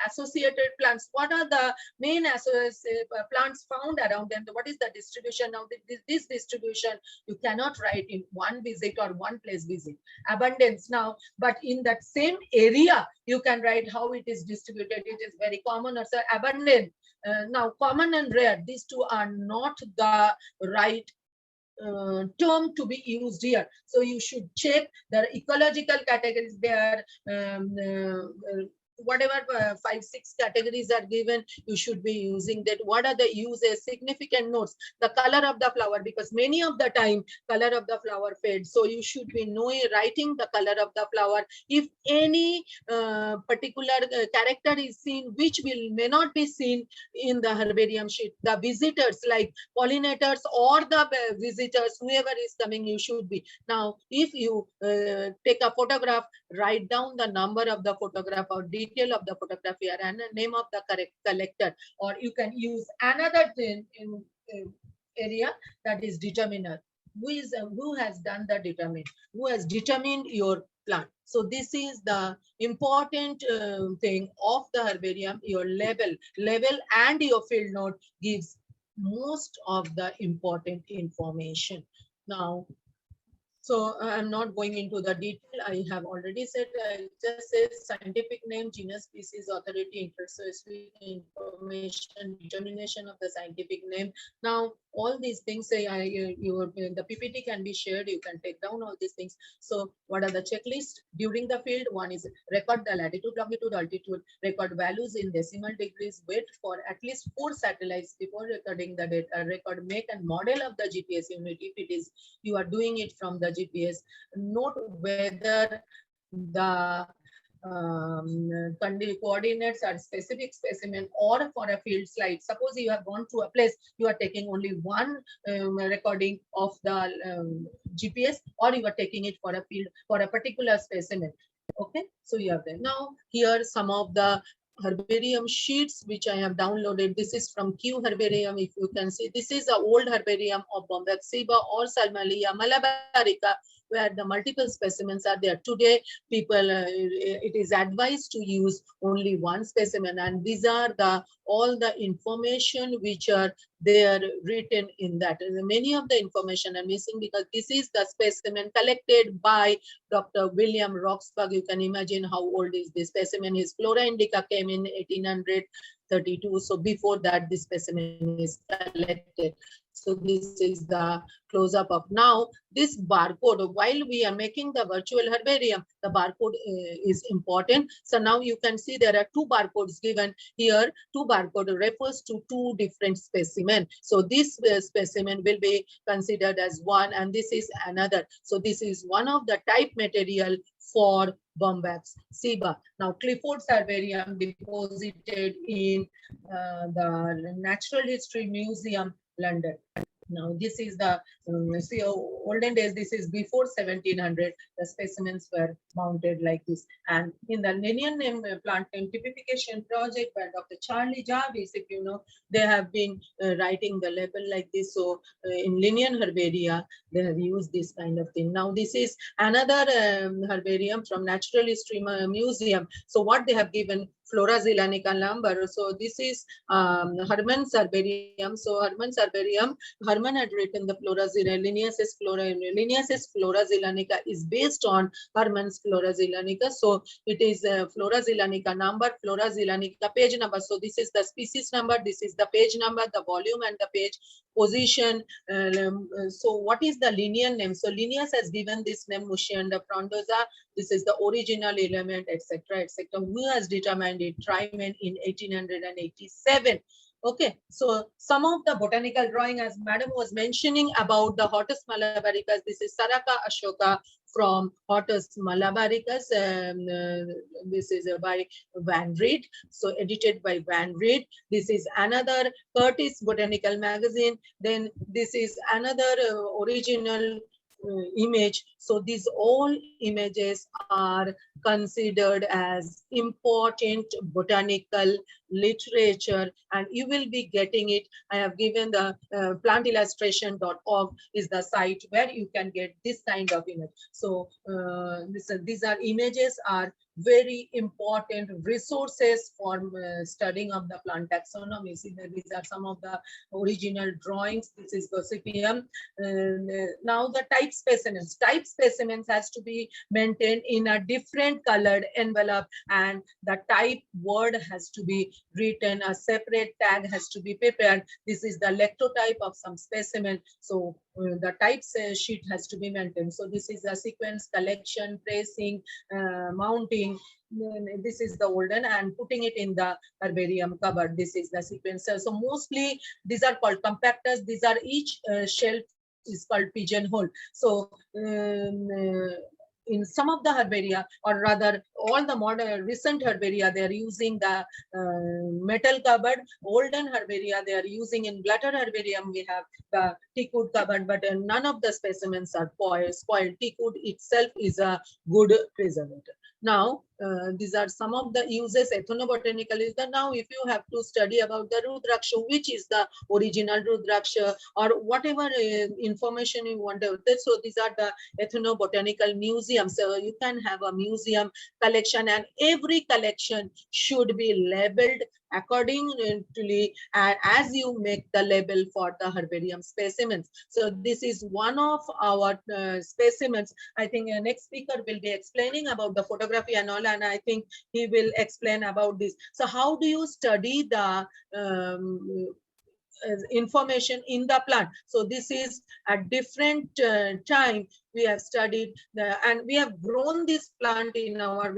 associated plants, what are the main plants found around them, what is the distribution. Now this distribution you cannot write in one visit or one place visit. Abundance now, but in that same area you can write how it is distributed. It is very common or abundant. Now common and rare, these two are not the right term to be used here. So you should check the ecological categories there. Whatever 5-6 categories are given, you should be using that. What are the uses, significant notes, the color of the flower, because many of the time color of the flower fades. So you should be knowing, writing the color of the flower. If any particular character is seen which may not be seen in the herbarium sheet, the visitors like pollinators or the visitors, whoever is coming, you should be. Now if you take a photograph, write down the number of the photograph or detail of the photograph here and the name of the correct collector, or you can use another thing in area, that is determiner. Who has done the determine, who has determined your plant. So this is the important thing of the herbarium. Your level and your field note gives most of the important information. Now, so I'm not going into the detail. I have already said, I just say scientific name, genus, species, authority, interspecific information, determination of the scientific name. Now, all these things, say the PPT can be shared. You can take down all these things. So what are the checklists during the field? One is record the latitude, longitude, altitude, record values in decimal degrees, wait for at least 4 satellites before recording the data, record make and model of the GPS unit. If it is, you are doing it from the GPS, note whether the coordinates are specific specimen or for a field slide. Suppose you have gone to a place, you are taking only one recording of the GPS, or you are taking it for a field for a particular specimen. Okay, so you have there. Now here some of the herbarium sheets which I have downloaded. This is from Q Herbarium. If you can see, this is an old herbarium of Bombax or Salmalia malabarica, where the multiple specimens are there. Today, people, it is advised to use only one specimen, and these are all the information which are there written in that. Many of the information are missing because this is the specimen collected by Dr. William Roxburgh. You can imagine how old is this specimen. His Flora indica came in 1832. So before that, this specimen is collected. So this is the close-up of now. This barcode, while we are making the virtual herbarium, the barcode is important. So now you can see there are 2 barcodes given here. 2 barcode refers to 2 different specimen. So this specimen will be considered as one, and this is another. So this is one of the type material for Bombax Seba. Now Cliffords herbarium deposited in the Natural History Museum, London. Now this is the see, olden days, this is before 1700. The specimens were mounted like this. And in the linear name plant name typification project by Dr. Charlie Jarvis, if you know, they have been writing the label like this. So in linear herbaria, they have used this kind of thing. Now this is another herbarium from Natural History Museum. So what they have given, Flora zeylanica number. So this is Herman's herbarium. So Herman's herbarium, Herman had written the Flora Linnaeus's Flora zeylanica is based on Herman's Flora zeylanica. So it is Flora zeylanica number, Flora zeylanica page number. So this is the species number, this is the page number, the volume and the page position. So what is the Linnaean name? So Linnaeus has given this name Muscienda frondosa. This is the original element, etc., etc. Who has determined it? Tryman in 1887. Okay, so some of the botanical drawing, as madam was mentioning about the Hortus malabaricus, this is Saraka Ashoka from Hortus malabaricus. This is by Van Reed, so edited by Van Reed. This is another Curtis Botanical Magazine. Then this is another original image. So these all images are considered as important botanical literature, and you will be getting it. I have given the plantillustration.org is the site where you can get this kind of image. So these are images are very important resources for studying of the plant taxonomy. See, these are some of the original drawings. This is Gossypium. Now the type specimens. Type specimens has to be maintained in a different colored envelope, and the type word has to be written. A separate tag has to be prepared. This is the lectotype of some specimen. So the type sheet has to be maintained. So this is a sequence, collection, tracing, mounting. This is the Olden, and putting it in the herbarium cupboard. This is the sequencer. So mostly these are called compactors. These are each shelf is called pigeonhole. So in some of the herbaria, or rather all the modern recent herbaria, they are using the metal cupboard. Olden herbaria, they are using in Glatter herbarium, we have the teakwood cupboard, but none of the specimens are spoiled. Teakwood itself is a good preservative. Now, these are some of the uses. Ethnobotanical is that now if you have to study about the Rudraksha, which is the original Rudraksha, or whatever information you want to, so these are the ethnobotanical museums. So you can have a museum collection, and every collection should be labeled accordingly, and as you make the label for the herbarium specimens. So this is one of our specimens. I think next speaker will be explaining about the photography and all, and I think he will explain about this. So how do you study the information in the plant? So this is a different time we have studied and we have grown this plant in our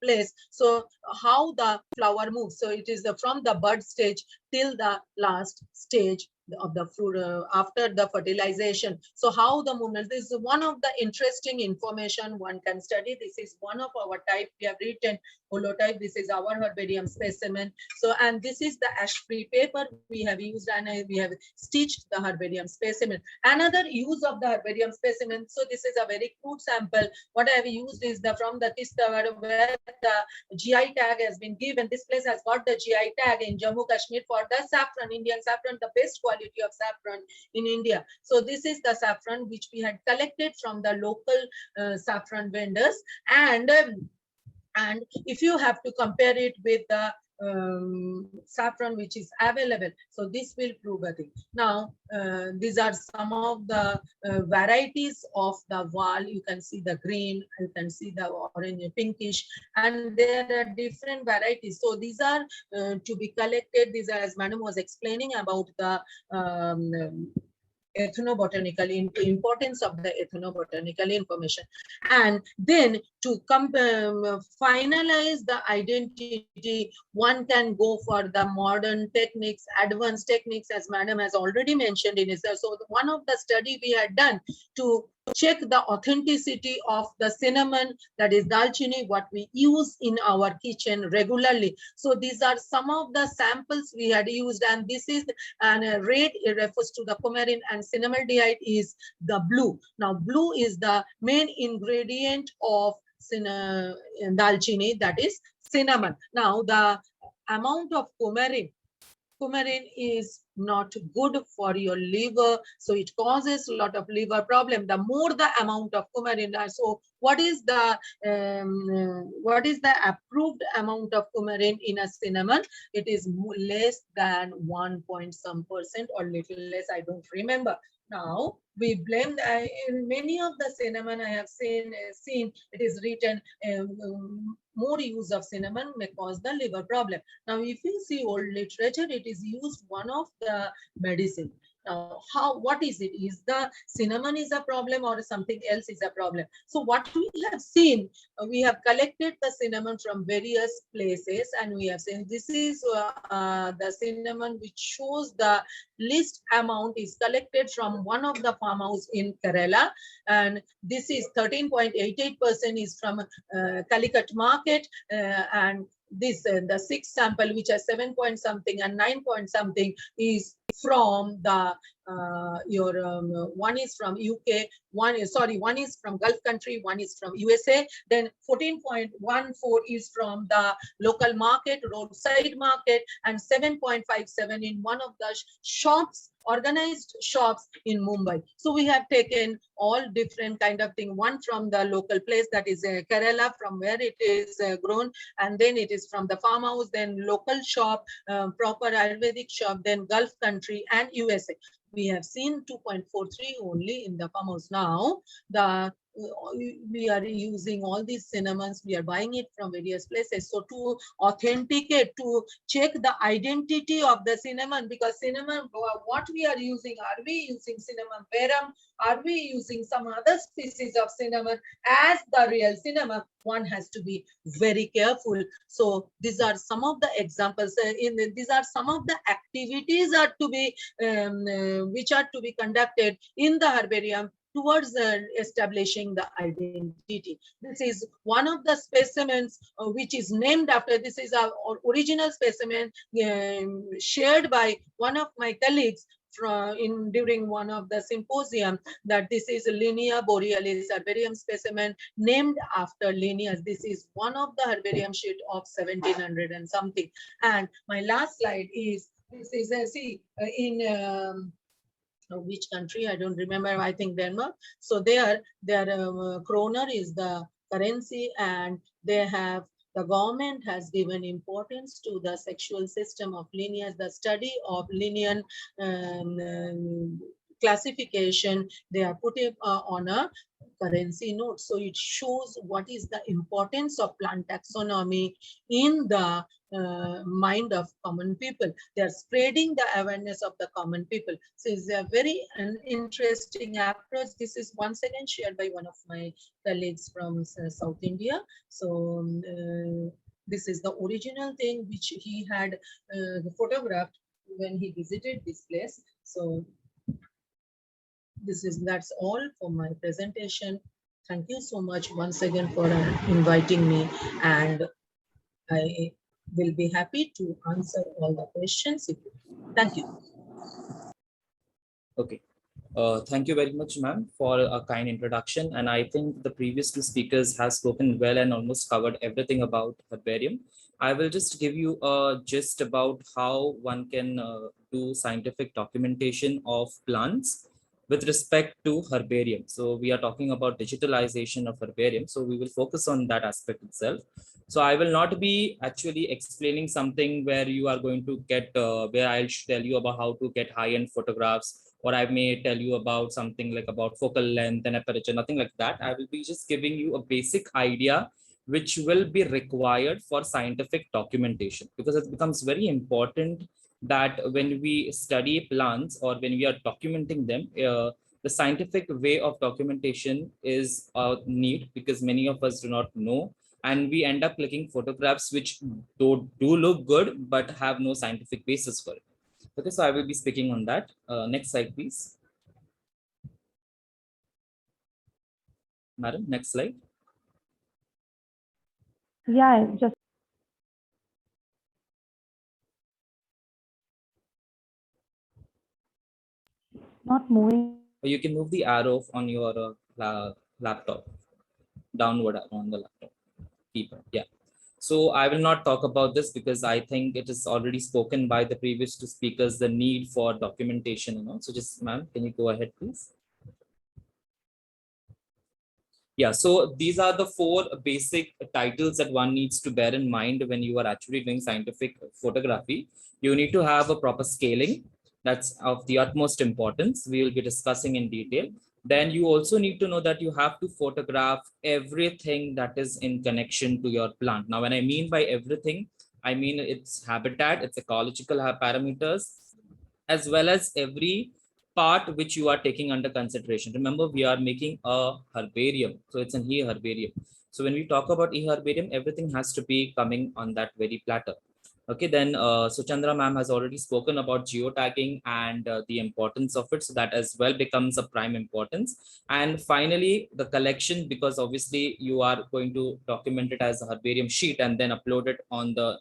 place. So how the flower moves. So it is from the bud stage till the last stage of the fruit after the fertilization. So how the movement, this is one of the interesting information one can study. This is one of our type we have written holotype. This is our herbarium specimen. So, and this is the ash-free paper we have used, and we have stitched the herbarium specimen. Another use of the herbarium specimen. So this is a very crude sample. What I have used is the from the Tistawar, where the GI tag has been given. This place has got the GI tag in Jammu Kashmir for the saffron, Indian saffron, the best quality of saffron in India. So this is the saffron which we had collected from the local saffron vendors, and if you have to compare it with the saffron which is available, so this will prove a thing. Now these are some of the varieties of the wall. You can see the green, you can see the orange, pinkish, and there are different varieties. So these are to be collected. These are, as madam was explaining about the ethnobotanical importance of the ethnobotanical information. And then to finalize the identity, one can go for the modern techniques, advanced techniques, as madam has already mentioned in his. So one of the study we had done to check the authenticity of the cinnamon, that is dalchini, what we use in our kitchen regularly. So these are some of the samples we had used, and this is red, it refers to the coumarin, and cinnamaldehyde is the blue. Now blue is the main ingredient of dalchini, that is cinnamon. Now the amount of coumarin coumarin is not good for your liver, so it causes a lot of liver problem. The more the amount of coumarin, so what is the approved amount of coumarin in a cinnamon? It is less than 1 point some percent or little less, I don't remember. Now we blame in many of the cinnamon I have seen it is written more use of cinnamon may cause the liver problem. Now if you see old literature, it is used one of the medicine. Now, what is it? Is the cinnamon is a problem or something else is a problem? So what we have seen, we have collected the cinnamon from various places, and we have seen this is the cinnamon which shows the least amount is collected from one of the farmhouse in Kerala, and this is 13.88% is from Calicut market, and this the 6 sample which are 7 point something and 9 point something is from the one is from UK, one is from Gulf country, one is from USA, then 14.14 is from the local market, roadside market, and 7.57 in one of the shops, organized shops in Mumbai. So we have taken all different kind of thing, one from the local place, that is Kerala, from where it is grown, and then it is from the farmhouse, then local shop, proper Ayurvedic shop, then Gulf country and USA. We have seen 2.43 only in the farmhouse. Now we are using all these cinnamons, we are buying it from various places. So to authenticate, to check the identity of the cinnamon, because cinnamon, what we are using, are we using cinnamon verum, are we using some other species of cinnamon as the real cinnamon? One has to be very careful. So these are some of the examples. These are some of the activities are to be which are to be conducted in the herbarium towards establishing the identity. This is one of the specimens which is named after, this is our original specimen shared by one of my colleagues during one of the symposium, that this is Linnea borealis herbarium specimen named after Linnaeus. This is one of the herbarium sheet of 1700 and something. And my last slide is, this is in which country, I don't remember, I think Denmark. So their kroner is the currency, and they have, the government has given importance to the sexual system of Linnaeus, the study of Linnean classification. They are put on a currency note. So it shows what is the importance of plant taxonomy in the mind of common people. They are spreading the awareness of the common people. So it's a very interesting approach. This is once again shared by one of my colleagues from South India. So this is the original thing which he had photographed when he visited this place. So that's all for my presentation. Thank you so much once again for inviting me, and I will be happy to answer all the questions. Thank you. Okay. Thank you very much, ma'am, for a kind introduction. And I think the previous two speakers have spoken well and almost covered everything about herbarium. I will just give you a gist about how one can do scientific documentation of plants with respect to herbarium. So we are talking about digitalization of herbarium. So we will focus on that aspect itself. So I will not be actually explaining something where you are going to get, where I'll tell you about how to get high-end photographs, or I may tell you about something like about focal length and aperture, nothing like that. I will be just giving you a basic idea which will be required for scientific documentation, because it becomes very important that when we study plants or when we are documenting them, the scientific way of documentation is neat, because many of us do not know, and we end up clicking photographs which do look good but have no scientific basis for it. Okay, so I will be speaking on that. Next slide, please. Madam, next slide. Yeah, just not moving. You can move the arrow on your laptop, downward on the laptop. Keep it. Yeah. So I will not talk about this because I think it is already spoken by the previous two speakers, the need for documentation and all. So just ma'am, can you go ahead, please? Yeah, so these are the four basic titles that one needs to bear in mind when you are actually doing scientific photography. You need to have a proper scaling. That's of the utmost importance. We will be discussing in detail. Then you also need to know that you have to photograph everything that is in connection to your plant. Now, when I mean by everything, I mean its habitat, its ecological parameters, as well as every part which you are taking under consideration. Remember, we are making a herbarium. So it's an e-herbarium. So when we talk about e-herbarium, everything has to be coming on that very platter. Okay, then so Chandra ma'am has already spoken about geotagging and the importance of it. So that as well becomes a prime importance. And finally, the collection, because obviously you are going to document it as a herbarium sheet and then upload it on the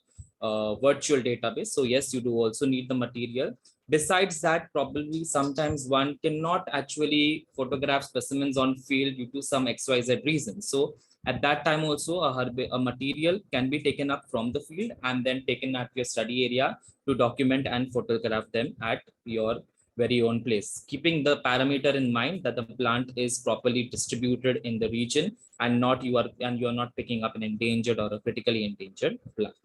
virtual database. So yes, you do also need the material. Besides that, probably sometimes one cannot actually photograph specimens on field due to some XYZ reasons. So at that time also a material can be taken up from the field and then taken at your study area to document and photograph them at your very own place, keeping the parameter in mind that the plant is properly distributed in the region and you are not picking up an endangered or a critically endangered plant.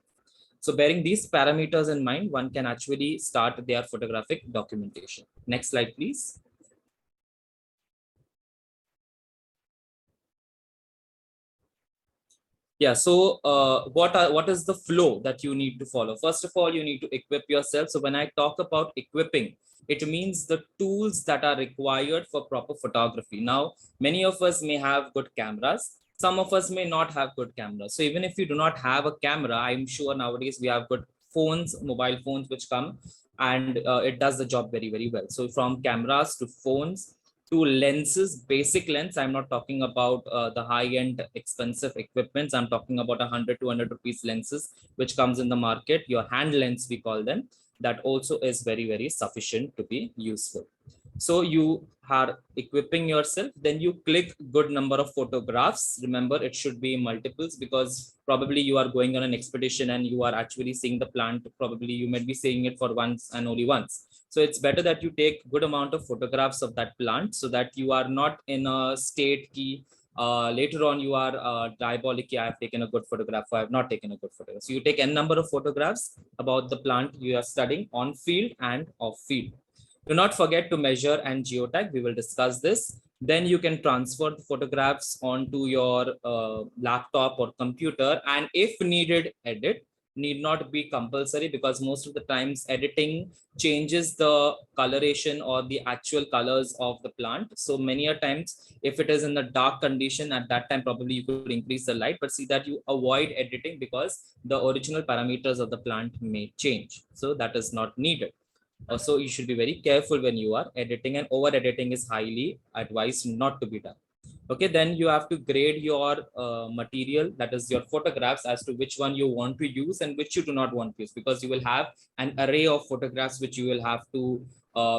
So bearing these parameters in mind, one can actually start their photographic documentation. Next slide, please. Yeah, so what is the flow that you need to follow? First of all, you need to equip yourself. So when I talk about equipping, it means the tools that are required for proper photography. Now, many of us may have good cameras. Some of us may not have good cameras. So even if you do not have a camera, I'm sure nowadays we have good phones, mobile phones, which come and it does the job very, very well. So from cameras to phones, to lenses, basic lens. I'm not talking about the high-end expensive equipments. I'm talking about 100 200 rupees lenses, which comes in the market. Your hand lens, we call them. That also is very, very sufficient to be useful. So you are equipping yourself, then you click good number of photographs. Remember, it should be multiples because probably you are going on an expedition and you are actually seeing the plant. Probably you might be seeing it for once and only once. So it's better that you take good amount of photographs of that plant so that you are not in a state key. Later on, you are diabolic. I have taken a good photograph, or I have not taken a good photograph. So you take n number of photographs about the plant you are studying on field and off field. Do not forget to measure and geotag. We will discuss this. Then you can transfer the photographs onto your laptop or computer, and if needed, edit. Need not be compulsory because most of the times editing changes the coloration or the actual colors of the plant. So many a times, if it is in the dark condition at that time, probably you could increase the light, but see that you avoid editing because the original parameters of the plant may change. So that is not needed. So you should be very careful when you are editing, and over editing is highly advised not to be done. Okay, then you have to grade your material, that is your photographs, as to which one you want to use and which you do not want to use, because you will have an array of photographs which you will have to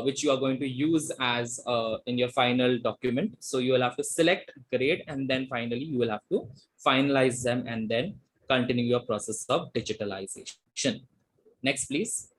which you are going to use as in your final document. So you will have to select, grade, and then finally you will have to finalize them and then continue your process of digitalization. Next, please.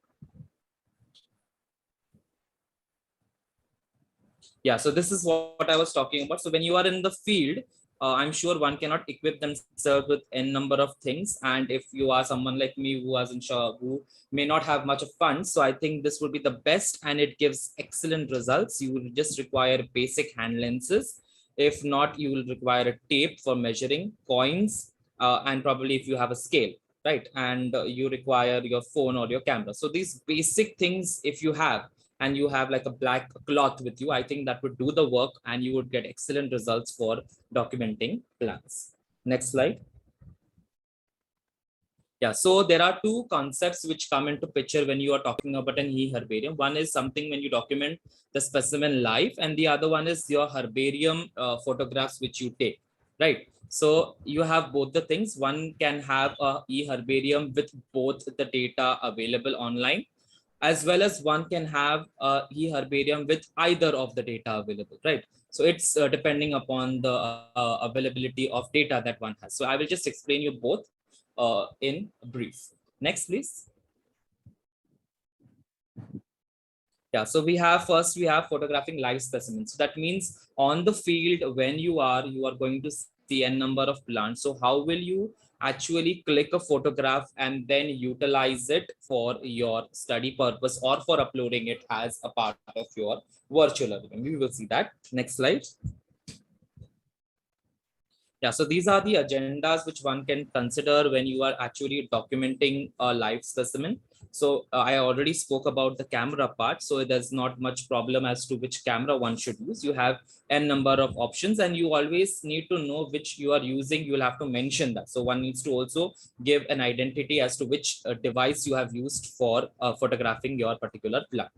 Yeah, so this is what I was talking about. So when you are in the field, I'm sure one cannot equip themselves with n number of things. And if you are someone like me who may not have much of funds, so I think this would be the best and it gives excellent results. You will just require basic hand lenses. If not, you will require a tape for measuring, coins, and probably if you have a scale, right? And you require your phone or your camera. So these basic things, if you have, and you have like a black cloth with you, I think that would do the work and you would get excellent results for documenting plants. Next slide. Yeah, so there are two concepts which come into picture when you are talking about an e-herbarium. One is something when you document the specimen live, and the other one is your herbarium photographs which you take, right? So you have both the things. One can have a e-herbarium with both the data available online, as well as one can have a e-herbarium with either of the data available, right? So it's depending upon the availability of data that one has. So I will just explain you both. in brief. Next, please. Yeah, so we have photographing live specimens. So that means on the field when you are going to see a number of plants. So how will you actually click a photograph and then utilize it for your study purpose or for uploading it as a part of your virtual event? We will see that. Next slide. Yeah, so these are the agendas which one can consider when you are actually documenting a live specimen. So I already spoke about the camera part, so there's not much problem as to which camera one should use. You have n number of options and you always need to know which you are using. You will have to mention that. So one needs to also give an identity as to which device you have used for photographing your particular plant.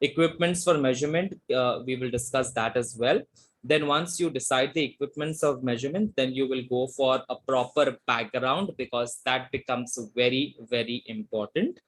Equipments for measurement, we will discuss that as well. Then once you decide the equipments of measurement, then you will go for a proper background because that becomes very, very important.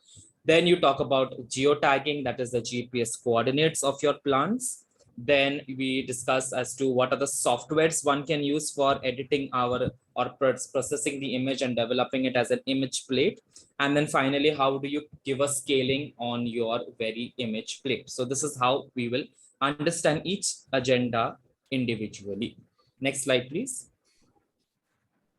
Then you talk about geotagging, that is the GPS coordinates of your plants. Then we discuss as to what are the softwares one can use for editing our or processing the image and developing it as an image plate. And then finally, how do you give a scaling on your very image plate? So this is how we will understand each agenda individually. Next slide, please.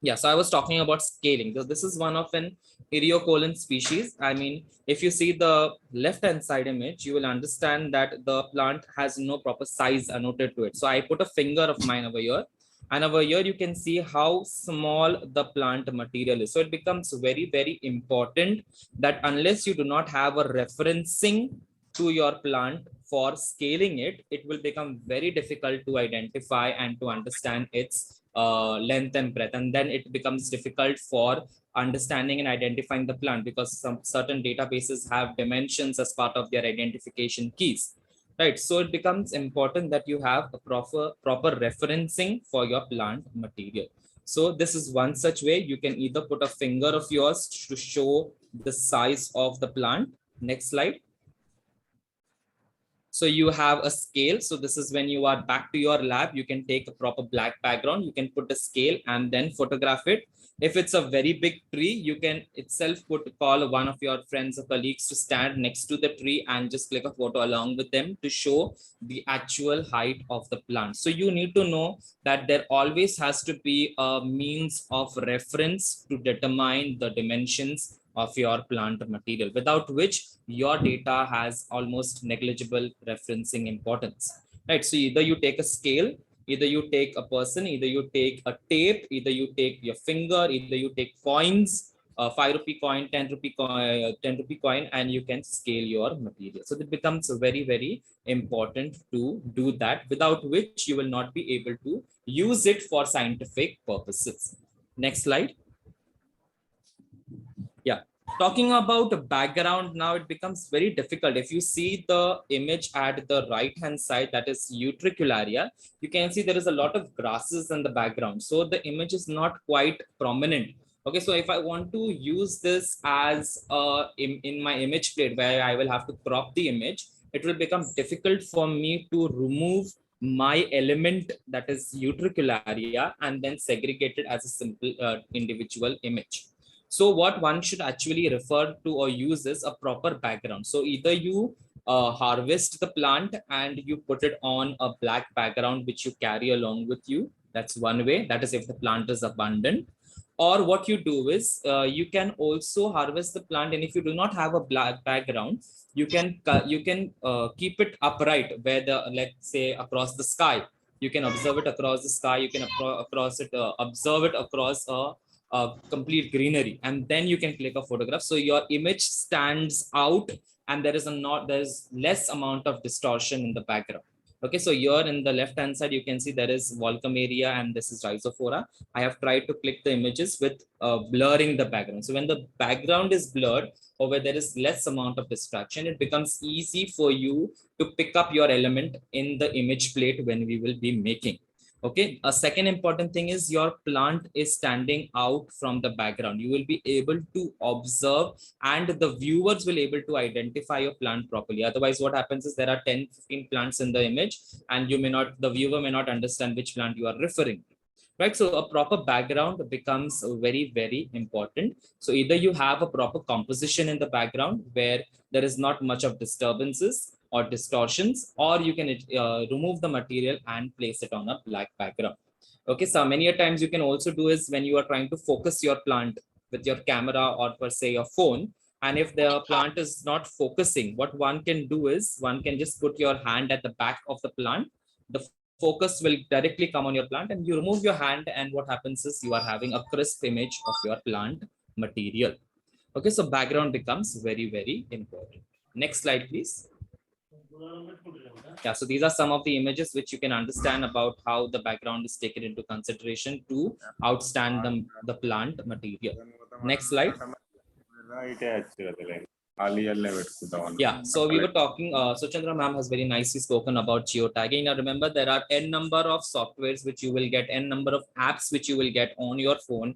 Yeah, so I was talking about scaling. So this is one of an Eriocolon species. I mean, if you see the left-hand side image, you will understand that the plant has no proper size annotated to it. So I put a finger of mine over here. And over here, you can see how small the plant material is. So it becomes very, very important that unless you do not have a referencing to your plant for scaling it, it will become very difficult to identify and to understand its length and breadth, and then it becomes difficult for understanding and identifying the plant because some certain databases have dimensions as part of their identification keys, right? So it becomes important that you have a proper referencing for your plant material. So this is one such way. You can either put a finger of yours to show the size of the plant. Next slide. So you have a scale. So this is when you are back to your lab, you can take a proper black background, you can put a scale and then photograph it. If it's a very big tree, you can itself call one of your friends or colleagues to stand next to the tree and just click a photo along with them to show the actual height of the plant. So you need to know that there always has to be a means of reference to determine the dimensions of your plant material, without which your data has almost negligible referencing importance, right? So either you take a scale, either you take a person, either you take a tape, either you take your finger, either you take coins, 5 rupee coin, 10 rupee coin, 10 rupee coin, and you can scale your material. So it becomes very, very important to do that, without which you will not be able to use it for scientific purposes. Next slide. Yeah, talking about background now, it becomes very difficult. If you see the image at the right hand side, that is utricularia, you can see there is a lot of grasses in the background. So the image is not quite prominent. Okay, so if I want to use this as in my image plate where I will have to crop the image, it will become difficult for me to remove my element, that is utricularia, and then segregate it as a simple individual image. So what one should actually refer to or use is a proper background. So either you harvest the plant and you put it on a black background which you carry along with you. That's one way. That is if the plant is abundant. Or what you do is you can also harvest the plant, and if you do not have a black background, you can keep it upright where the, let's say, across the sky. You can observe it across the sky. You can observe it across a complete greenery, and then you can click a photograph. So your image stands out, and there's less amount of distortion in the background. Okay, so here in the left hand side, you can see there is Volcameria and this is Rhizophora. I have tried to click the images with blurring the background. So when the background is blurred or where there is less amount of distraction, it becomes easy for you to pick up your element in the image plate when we will be making. Okay, a second important thing is your plant is standing out from the background. You will be able to observe and the viewers will able to identify your plant properly. Otherwise, what happens is there are 10, 15 plants in the image and the viewer may not understand which plant you are referring to. right? So a proper background becomes very, very important. So either you have a proper composition in the background where there is not much of disturbances or distortions, or you can remove the material and place it on a black background. Okay, so many a times you can also do is when you are trying to focus your plant with your camera or per se your phone, and if the plant is not focusing, what one can do is one can just put your hand at the back of the plant. The focus will directly come on your plant, and you remove your hand, and what happens is you are having a crisp image of your plant material. Okay, so background becomes very, very important. Next slide, please. Yeah, so these are some of the images which you can understand about how the background is taken into consideration to outstand the plant material. Next slide. Yeah, so we were talking, so Chandra ma'am has very nicely spoken about geotagging. Now remember, there are n number of softwares which you will get, n number of apps which you will get on your phone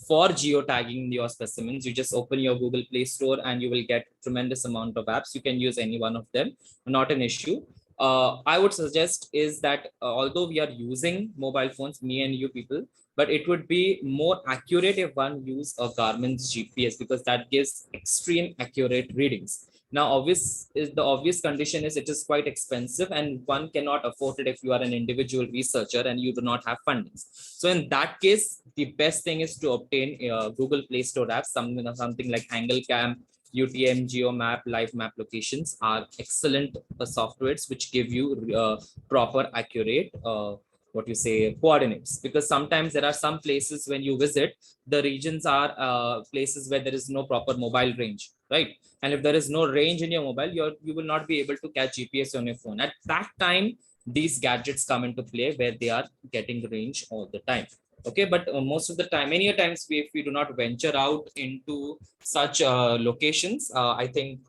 for geotagging your specimens. You just open your Google Play Store and you will get tremendous amount of apps. You can use any one of them, not an issue. I would suggest is that although we are using mobile phones, me and you people, but it would be more accurate if one use a Garmin's GPS, because that gives extreme accurate readings. Now, the obvious condition is it is quite expensive and one cannot afford it if you are an individual researcher and you do not have fundings. So in that case, the best thing is to obtain Google Play Store apps, something like AngleCam, UTM, GeoMap, Live Map locations are excellent softwares which give you proper, accurate what you say coordinates, because sometimes there are some places when you visit, the regions are places where there is no proper mobile range, right? And if there is no range in your mobile, you will not be able to catch GPS on your phone. At that time, these gadgets come into play where they are getting range all the time. Okay, but most of the time, many a times, if we do not venture out into such locations, I think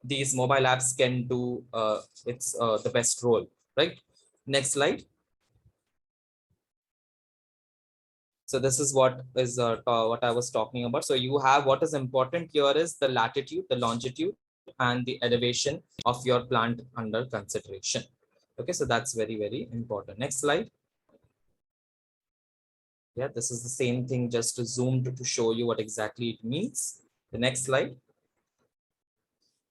these mobile apps can do the best role, right? Next slide. So this is what what I was talking about. So you have, what is important here is the latitude, the longitude, and the elevation of your plant under consideration. Okay, so that's very, very important. Next slide. Yeah, this is the same thing, just to zoom to show you what exactly it means. The next slide.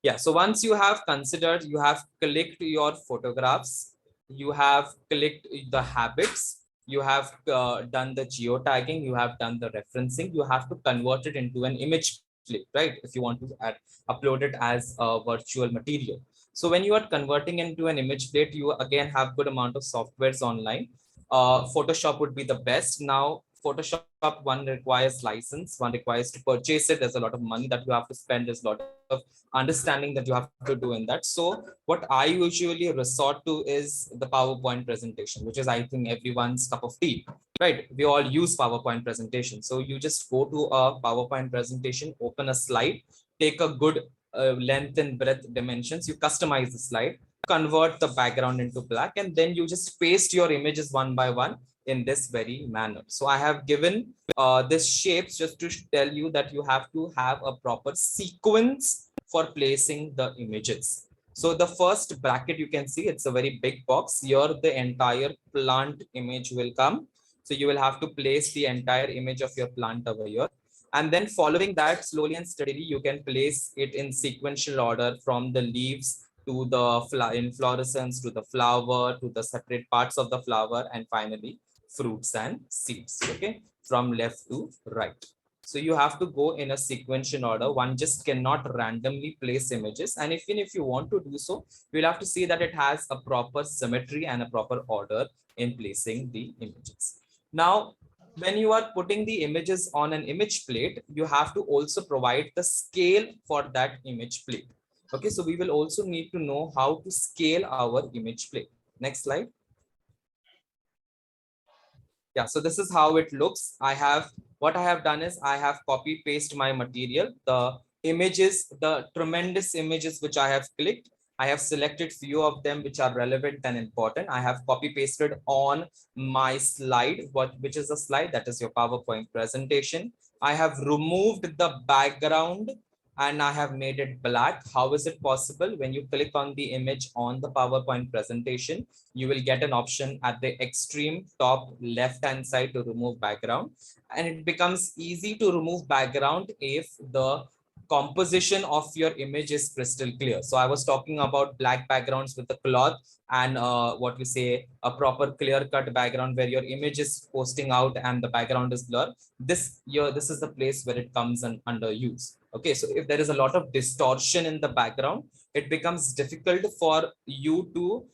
Yeah, so once you have considered, you have clicked your photographs, you have clicked the habits, you have done the geotagging, you have done the referencing, you have to convert it into an image plate, right? If you want to upload it as a virtual material. So when you are converting into an image plate, you again have good amount of softwares online. Photoshop would be the best. Now, Photoshop, one requires license, one requires to purchase it. There's a lot of money that you have to spend. There's a lot of understanding that you have to do in that. So what I usually resort to is the PowerPoint presentation, which is, I think, everyone's cup of tea, right? We all use PowerPoint presentation. So you just go to a PowerPoint presentation, open a slide, take a good length and breadth dimensions, you customize the slide, convert the background into black, and then you just paste your images one by one in this very manner. So I have given this shapes just to tell you that you have to have a proper sequence for placing the images. So the first bracket, you can see it's a very big box. Here the entire plant image will come. So you will have to place the entire image of your plant over here. And then following that, slowly and steadily, you can place it in sequential order from the leaves to the inflorescence, to the flower, to the separate parts of the flower, and finally fruits and seeds. Okay, from left to right. So you have to go in a sequential order. One just cannot randomly place images. And even if you want to do so, you'll have to see that it has a proper symmetry and a proper order in placing the images. Now, when you are putting the images on an image plate, you have to also provide the scale for that image plate. Okay, so we will also need to know how to scale our image plate. Next slide. Yeah, so this is how it looks. What I have done is I have copy paste my material, the images, the tremendous images which I have clicked. I have selected few of them which are relevant and important. I have copy pasted on my slide, which is a slide that is your PowerPoint presentation. I have removed the background and I have made it black. How is it possible? When you click on the image on the PowerPoint presentation, you will get an option at the extreme top left hand side to remove background. And it becomes easy to remove background if the composition of your image is crystal clear. So I was talking about black backgrounds with the cloth and what we say a proper clear cut background where your image is posting out and the background is blur. This is the place where it comes under use. Okay, so if there is a lot of distortion in the background, it becomes difficult for you to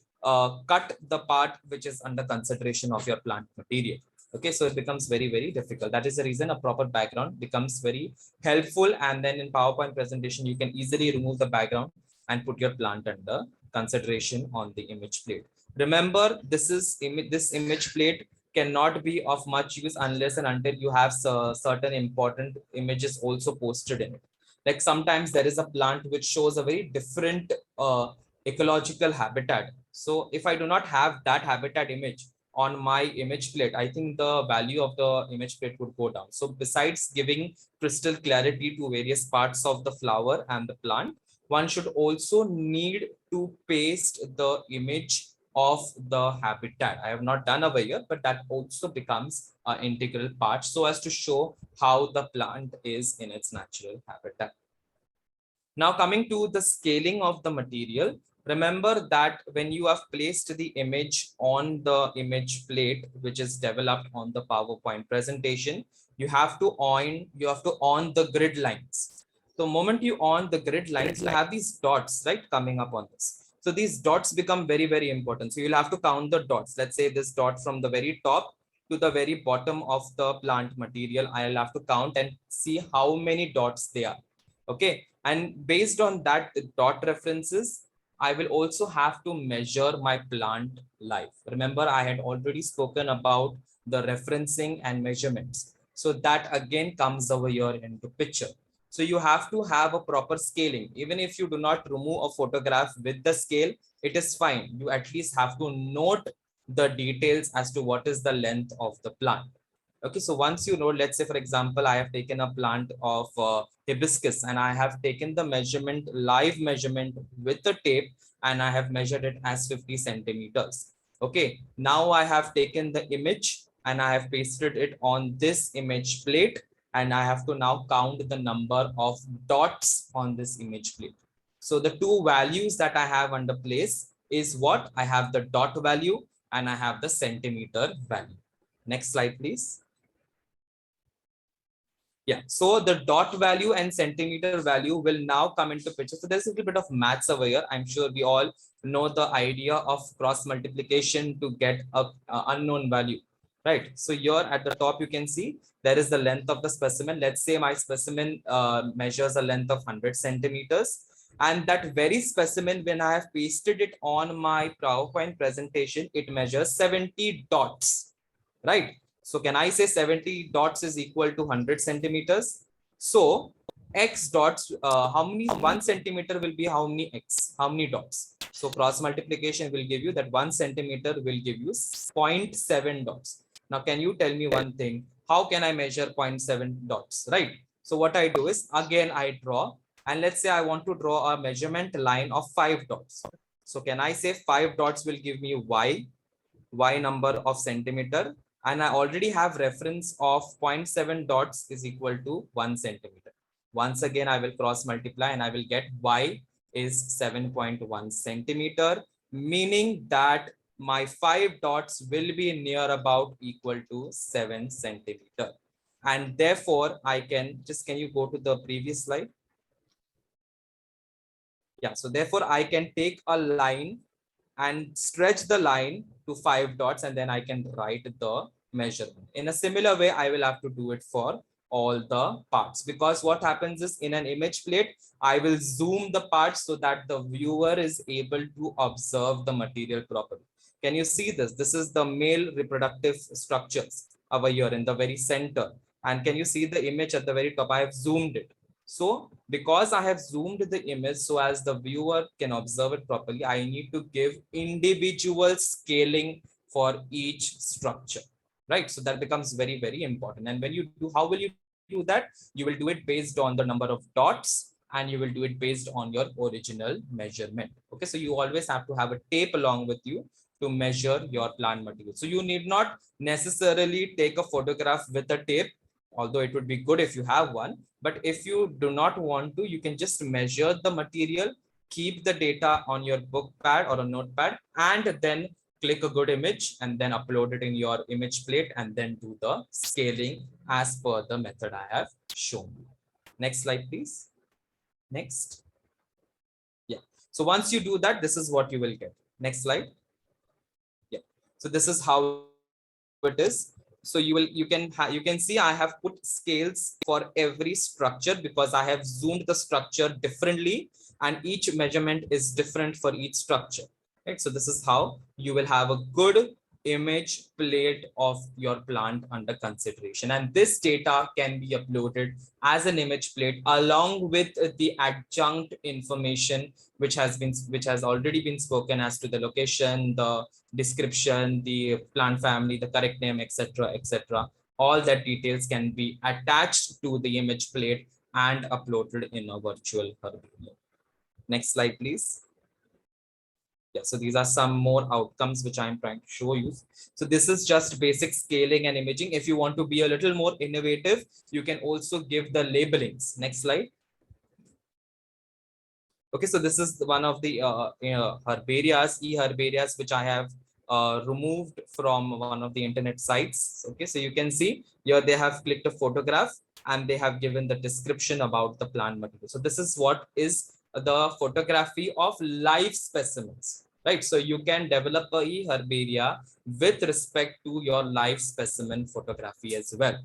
cut the part which is under consideration of your plant material. Okay, so it becomes very, very difficult. That is the reason a proper background becomes very helpful. And then in PowerPoint presentation, you can easily remove the background and put your plant under consideration on the image plate. Remember, this image plate cannot be of much use unless and until you have certain important images also posted in it. Like sometimes there is a plant which shows a very different ecological habitat. So if I do not have that habitat image on my image plate, I think the value of the image plate would go down. So besides giving crystal clarity to various parts of the flower and the plant, one should also need to paste the image of the habitat. I have not done over here, but that also becomes an integral part so as to show how the plant is in its natural habitat. Now coming to the scaling of the material, remember that when you have placed the image on the image plate, which is developed on the PowerPoint presentation, you have to on the grid lines. So moment you on the grid lines, you have these dots, right, coming up on this. So these dots become very, very important. So you'll have to count the dots. Let's say this dot from the very top to the very bottom of the plant material. I'll have to count and see how many dots they are. Okay. And based on that dot references, I will also have to measure my plant life. Remember, I had already spoken about the referencing and measurements. So that again comes over here into picture. So you have to have a proper scaling. Even if you do not remove a photograph with the scale, it is fine. You at least have to note the details as to what is the length of the plant. Okay, so once you know, let's say, for example, I have taken a plant of hibiscus and I have taken the measurement, live measurement with the tape, and I have measured it as 50 centimeters. Okay, now I have taken the image and I have pasted it on this image plate, and I have to now count the number of dots on this image plate. So the two values that I have under place is what? I have the dot value and I have the centimeter value. Next slide, please. Yeah, so the dot value and centimeter value will now come into picture. So there's a little bit of maths over here. I'm sure we all know the idea of cross multiplication to get a unknown value, right? So here at the top, you can see there is the length of the specimen. Let's say my specimen measures a length of 100 centimeters. And that very specimen, when I have pasted it on my PowerPoint presentation, it measures 70 dots, right? So can I say 70 dots is equal to 100 centimeters? So X dots, how many 1 centimeter will be how many X, how many dots? So cross multiplication will give you that 1 centimeter will give you 0.7 dots. Now, can you tell me one thing? How can I measure 0.7 dots, right? So what I do is, again, I draw, and let's say I want to draw a measurement line of 5 dots. So can I say 5 dots will give me Y number of centimeter, and I already have reference of 0.7 dots is equal to 1 centimeter. Once again, I will cross multiply and I will get Y is 7.1 centimeter, meaning that my 5 dots will be near about equal to 7 centimeter. And therefore, I can you go to the previous slide? Yeah, so therefore I can take a line and stretch the line to 5 dots, and then I can write the measurement. In a similar way, I will have to do it for all the parts, because what happens is in an image plate, I will zoom the parts so that the viewer is able to observe the material properly. Can you see this? This is the male reproductive structures over here in the very center. And can you see the image at the very top? I have zoomed it. So because I have zoomed the image so as the viewer can observe it properly, I need to give individual scaling for each structure, right? So that becomes very, very important. And when you do, how will you do that? You will do it based on the number of dots and you will do it based on your original measurement. Okay, so you always have to have a tape along with you to measure your plant material. So you need not necessarily take a photograph with a tape, although it would be good if you have one. But if you do not want to, you can just measure the material, keep the data on your book pad or a notepad, and then click a good image and then upload it in your image plate and then do the scaling as per the method I have shown you. Next slide, please. Next. Yeah. So once you do that, this is what you will get. Next slide. Yeah. So this is how it is. So you can see I have put scales for every structure because I have zoomed the structure differently and each measurement is different for each structure. Right. So this is how you will have a good image plate of your plant under consideration, and this data can be uploaded as an image plate along with the adjunct information which has already been spoken as to the location, the description, the plant family, the correct name, etc., etc. All that details can be attached to the image plate and uploaded in a virtual herbarium. Next slide, please. Yeah, so these are some more outcomes which I'm trying to show you. So this is just basic scaling and imaging. If you want to be a little more innovative, you can also give the labelings. Next slide. Okay, so this is one of the herbarias, e-herbarias, which I have removed from one of the internet sites. Okay, so you can see here they have clicked a photograph and they have given the description about the plant material. So this is what is the photography of live specimens, right? So you can develop a e-herbaria with respect to your live specimen photography as well.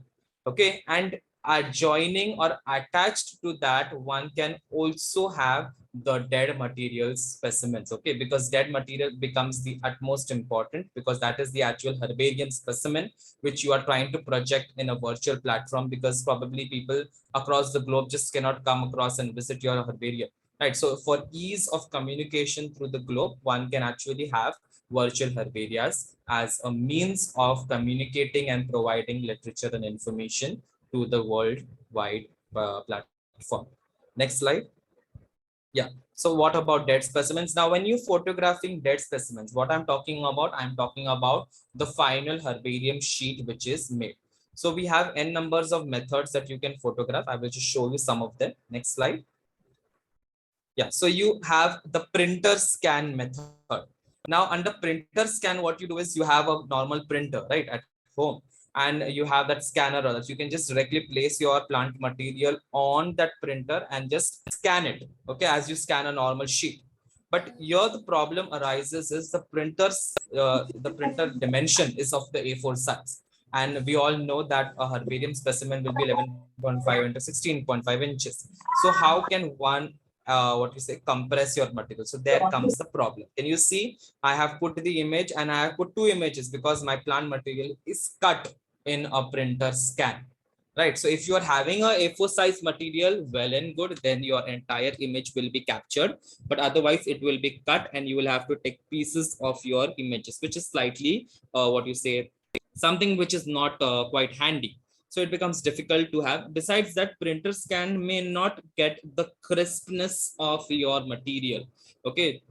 Okay, and adjoining or attached to that, one can also have the dead materials specimens. Okay, because dead material becomes the utmost important because that is the actual herbarium specimen which you are trying to project in a virtual platform, because probably people across the globe just cannot come across and visit your herbarium, right? So for ease of communication through the globe, one can actually have virtual herbarias as a means of communicating and providing literature and information to the worldwide platform. Next slide. Yeah. So what about dead specimens? Now, when you photographing dead specimens, what I'm talking about the final herbarium sheet which is made. So we have n numbers of methods that you can photograph. I will just show you some of them. Next slide. Yeah. So you have the printer scan method. Now under printer scan, what you do is you have a normal printer, right, at home, and you have that scanner, or that you can just directly place your plant material on that printer and just scan it, okay, as you scan a normal sheet. But here the problem arises is the printer dimension is of the A4 size, and we all know that a herbarium specimen will be 11.5 into 16.5 inches. So how can one compress your material? So there comes the problem. Can you see I have put the image and I have put two images because my plant material is cut in a printer scan, right? So if you are having a A4 size material, well and good, then your entire image will be captured, but otherwise it will be cut and you will have to take pieces of your images, which is slightly something which is not quite handy. So it becomes difficult to have. Besides that, printer scan may not get the crispness of your material. Okay,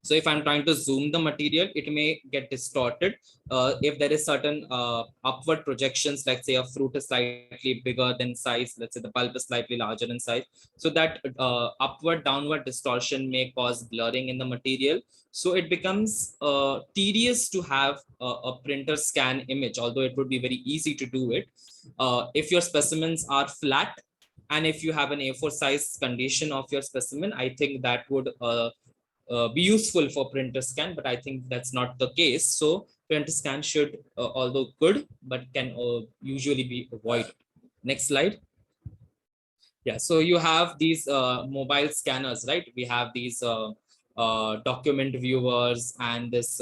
so if I'm trying to zoom the material, it may get distorted. If there is certain upward projections, like say a fruit is slightly bigger than size, let's say the bulb is slightly larger in size. So that upward downward distortion may cause blurring in the material. So it becomes tedious to have a printer scan image, although it would be very easy to do it. If your specimens are flat, and if you have an A4 size condition of your specimen, I think that would be useful for printer scan, but I think that's not the case. So printer scan should, although good, but can usually be avoided. Next slide. Yeah, so you have these mobile scanners, right? We have these document viewers and this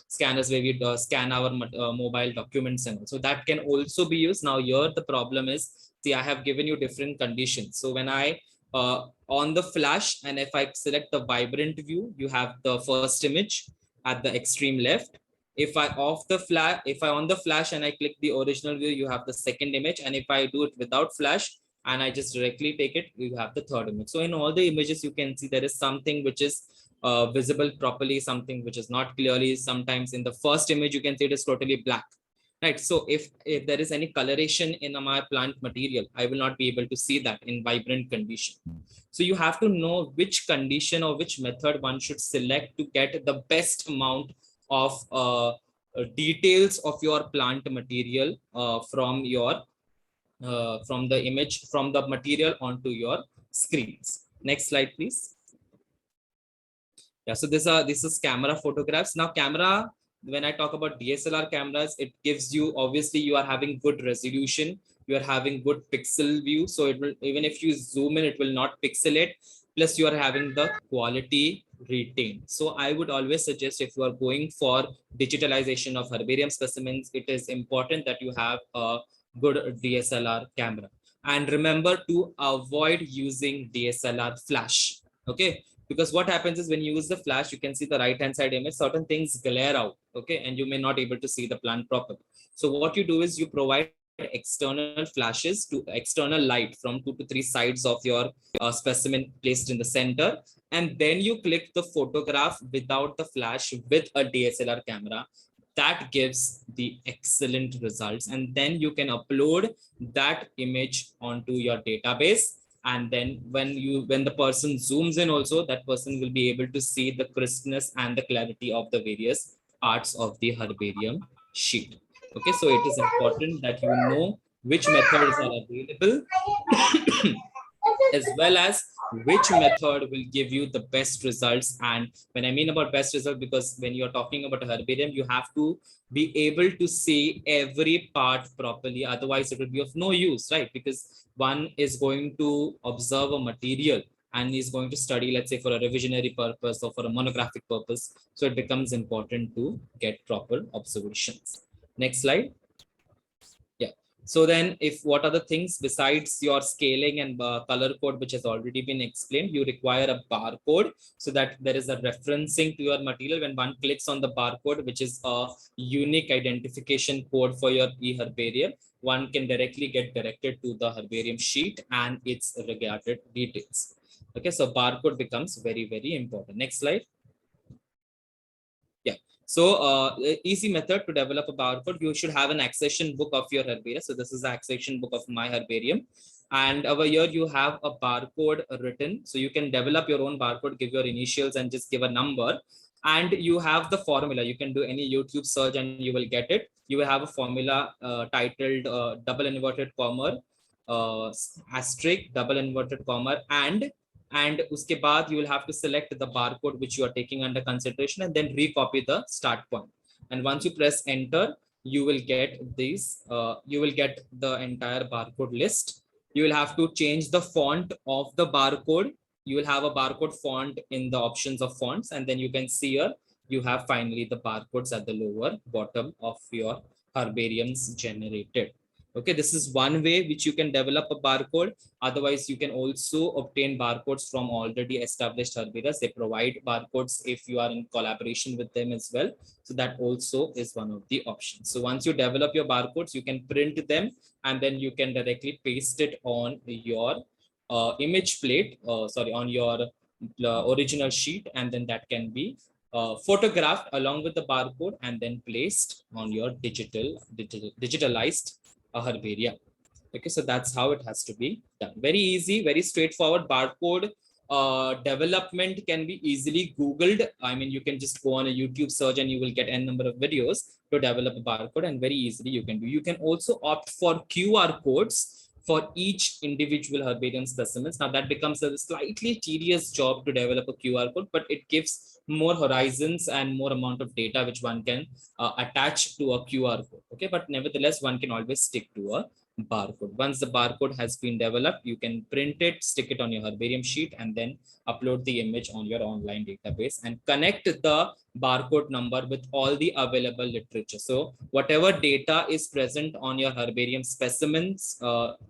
scanners where we scan our mobile documents, and so that can also be used. Now here the problem is, see, I have given you different conditions. So when I on the flash, and if I select the vibrant view, you have the first image at the extreme left. If I on the flash and I click the original view, you have the second image, and if I do it without flash, and I just directly take it, you have the third image. So in all the images, you can see there is something which is visible properly, something which is not clearly. Sometimes in the first image, you can see it is totally black, right? So if there is any coloration in my plant material, I will not be able to see that in vibrant condition. So you have to know which condition or which method one should select to get the best amount of details of your plant material from the image, from the material onto your screens. Next slide, please. Yeah, so this is camera photographs. Now camera, when I talk about DSLR cameras, it gives you, obviously you are having good resolution, you are having good pixel view. So it will, even if you zoom in, it will not pixelate. Plus you are having the quality retained. So I would always suggest, if you are going for digitalization of herbarium specimens, it is important that you have a good DSLR camera. And remember to avoid using DSLR flash. Okay, because what happens is when you use the flash, you can see the right hand side image, certain things glare out, okay, and you may not able to see the plant properly. So what you do is you provide external flashes to external light from 2 to 3 sides of your specimen placed in the center, and then you click the photograph without the flash with a DSLR camera. That gives the excellent results, and then you can upload that image onto your database. And then when the person zooms in also, that person will be able to see the crispness and the clarity of the various parts of the herbarium sheet. Okay, so it is important that you know which methods are available as well as which method will give you the best results. And when I mean about best result, because when you're talking about a herbarium, you have to be able to see every part properly, otherwise it will be of no use, right? Because one is going to observe a material and is going to study, let's say, for a revisionary purpose or for a monographic purpose. So it becomes important to get proper observations. Next slide. Yeah. So then, if what are the things besides your scaling and color code, which has already been explained, you require a barcode so that there is a referencing to your material. When one clicks on the barcode, which is a unique identification code for your e-herbarium, one can directly get directed to the herbarium sheet and its regarded details. Okay, so barcode becomes very, very important. Next slide. Yeah. So easy method to develop a barcode. You should have an accession book of your herbaria. So this is the accession book of my herbarium. And over here you have a barcode written. So you can develop your own barcode, give your initials and just give a number. And you have the formula. You can do any YouTube search and you will get it. You will have a formula titled double inverted comma, asterisk, double inverted comma, and uske baad you will have to select the barcode which you are taking under consideration and then recopy the start point. And once you press enter, you will get these, you will get the entire barcode list. You will have to change the font of the barcode. You will have a barcode font in the options of fonts, and then you can see here, you have finally the barcodes at the lower bottom of your herbariums generated. Okay, this is one way which you can develop a barcode. Otherwise, you can also obtain barcodes from already established herbarias. They provide barcodes if you are in collaboration with them as well. So that also is one of the options. So once you develop your barcodes, you can print them and then you can directly paste it on your image plate, on your original sheet, and then that can be photographed along with the barcode and then placed on your digitalized herbaria. Okay, so that's how it has to be done. Very easy, very straightforward. Barcode development can be easily Googled. I mean, you can just go on a YouTube search and you will get n number of videos to develop a barcode, and very easily you can do. You can also opt for QR codes for each individual herbarium specimens. Now that becomes a slightly tedious job to develop a QR code, but it gives more horizons and more amount of data which one can attach to a QR code. Okay, but nevertheless, one can always stick to a barcode. Once the barcode has been developed, you can print it, stick it on your herbarium sheet, and then upload the image on your online database and connect the barcode number with all the available literature. So whatever data is present on your herbarium specimens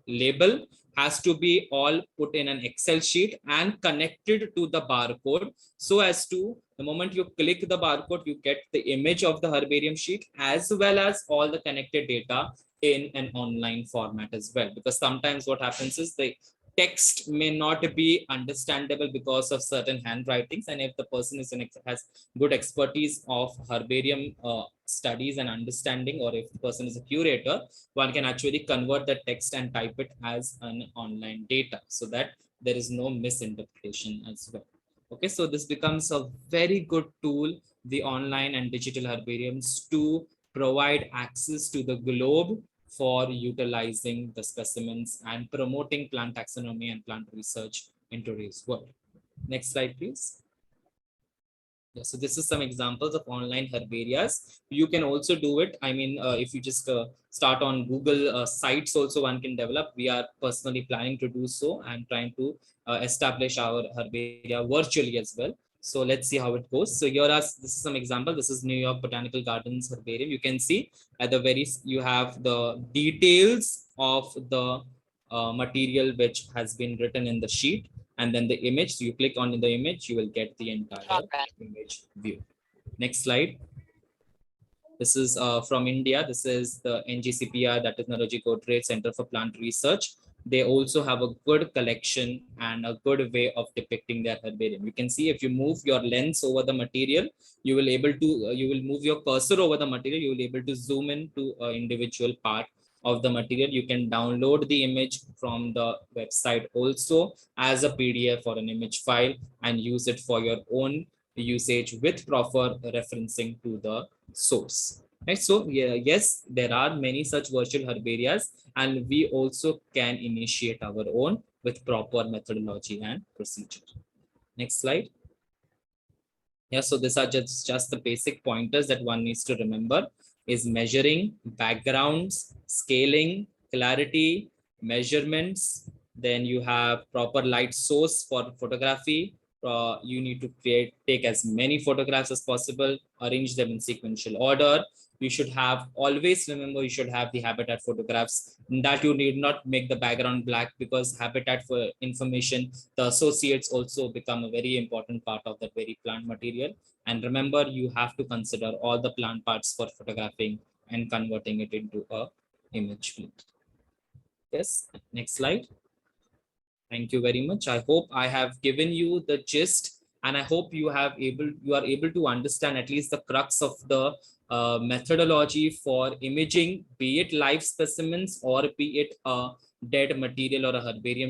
label has to be all put in an Excel sheet and connected to the barcode, so as to the moment you click the barcode, you get the image of the herbarium sheet as well as all the connected data in an online format as well, because sometimes what happens is the text may not be understandable because of certain handwritings, and if the person has good expertise of herbarium studies and understanding, or if the person is a curator, one can actually convert the text and type it as an online data so that there is no misinterpretation as well. Okay, so this becomes a very good tool, the online and digital herbariums, to provide access to the globe for utilizing the specimens and promoting plant taxonomy and plant research in today's world. Next slide, please. Yeah, so this is some examples of online herbarias. You can also do it. I mean, if you just start on Google sites also, one can develop. We are personally planning to do so and trying to establish our herbaria virtually as well. So let's see how it goes. So here are, this is some example. This is New York Botanical Gardens herbarium. You can see at the very, you have the details of the material which has been written in the sheet, and then the image. So you click on the image, you will get the entire image view. Next slide. This is from India. This is the NGCPR, that is Naroji Godrej Center for Plant Research. They also have a good collection and a good way of depicting their herbarium. You can see if you move your lens over the material, you will able to, you will move your cursor over the material, you will able to zoom in to an individual part of the material. You can download the image from the website also as a PDF or an image file and use it for your own usage with proper referencing to the source. Right? So yeah, yes, there are many such virtual herbarias, and we also can initiate our own with proper methodology and procedure. Next slide. Yeah, so these are just the basic pointers that one needs to remember is measuring, backgrounds, scaling, clarity, measurements. Then you have proper light source for photography. You need to take as many photographs as possible, arrange them in sequential order. You should have, always remember, you should have the habitat photographs, that you need not make the background black, because habitat for information, the associates also become a very important part of that very plant material. And remember, you have to consider all the plant parts for photographing and converting it into a image field. Yes, next slide. Thank you very much. I hope I have given you the gist, and I hope you are able to understand at least the crux of the methodology for imaging, be it live specimens or be it a dead material or a herbarium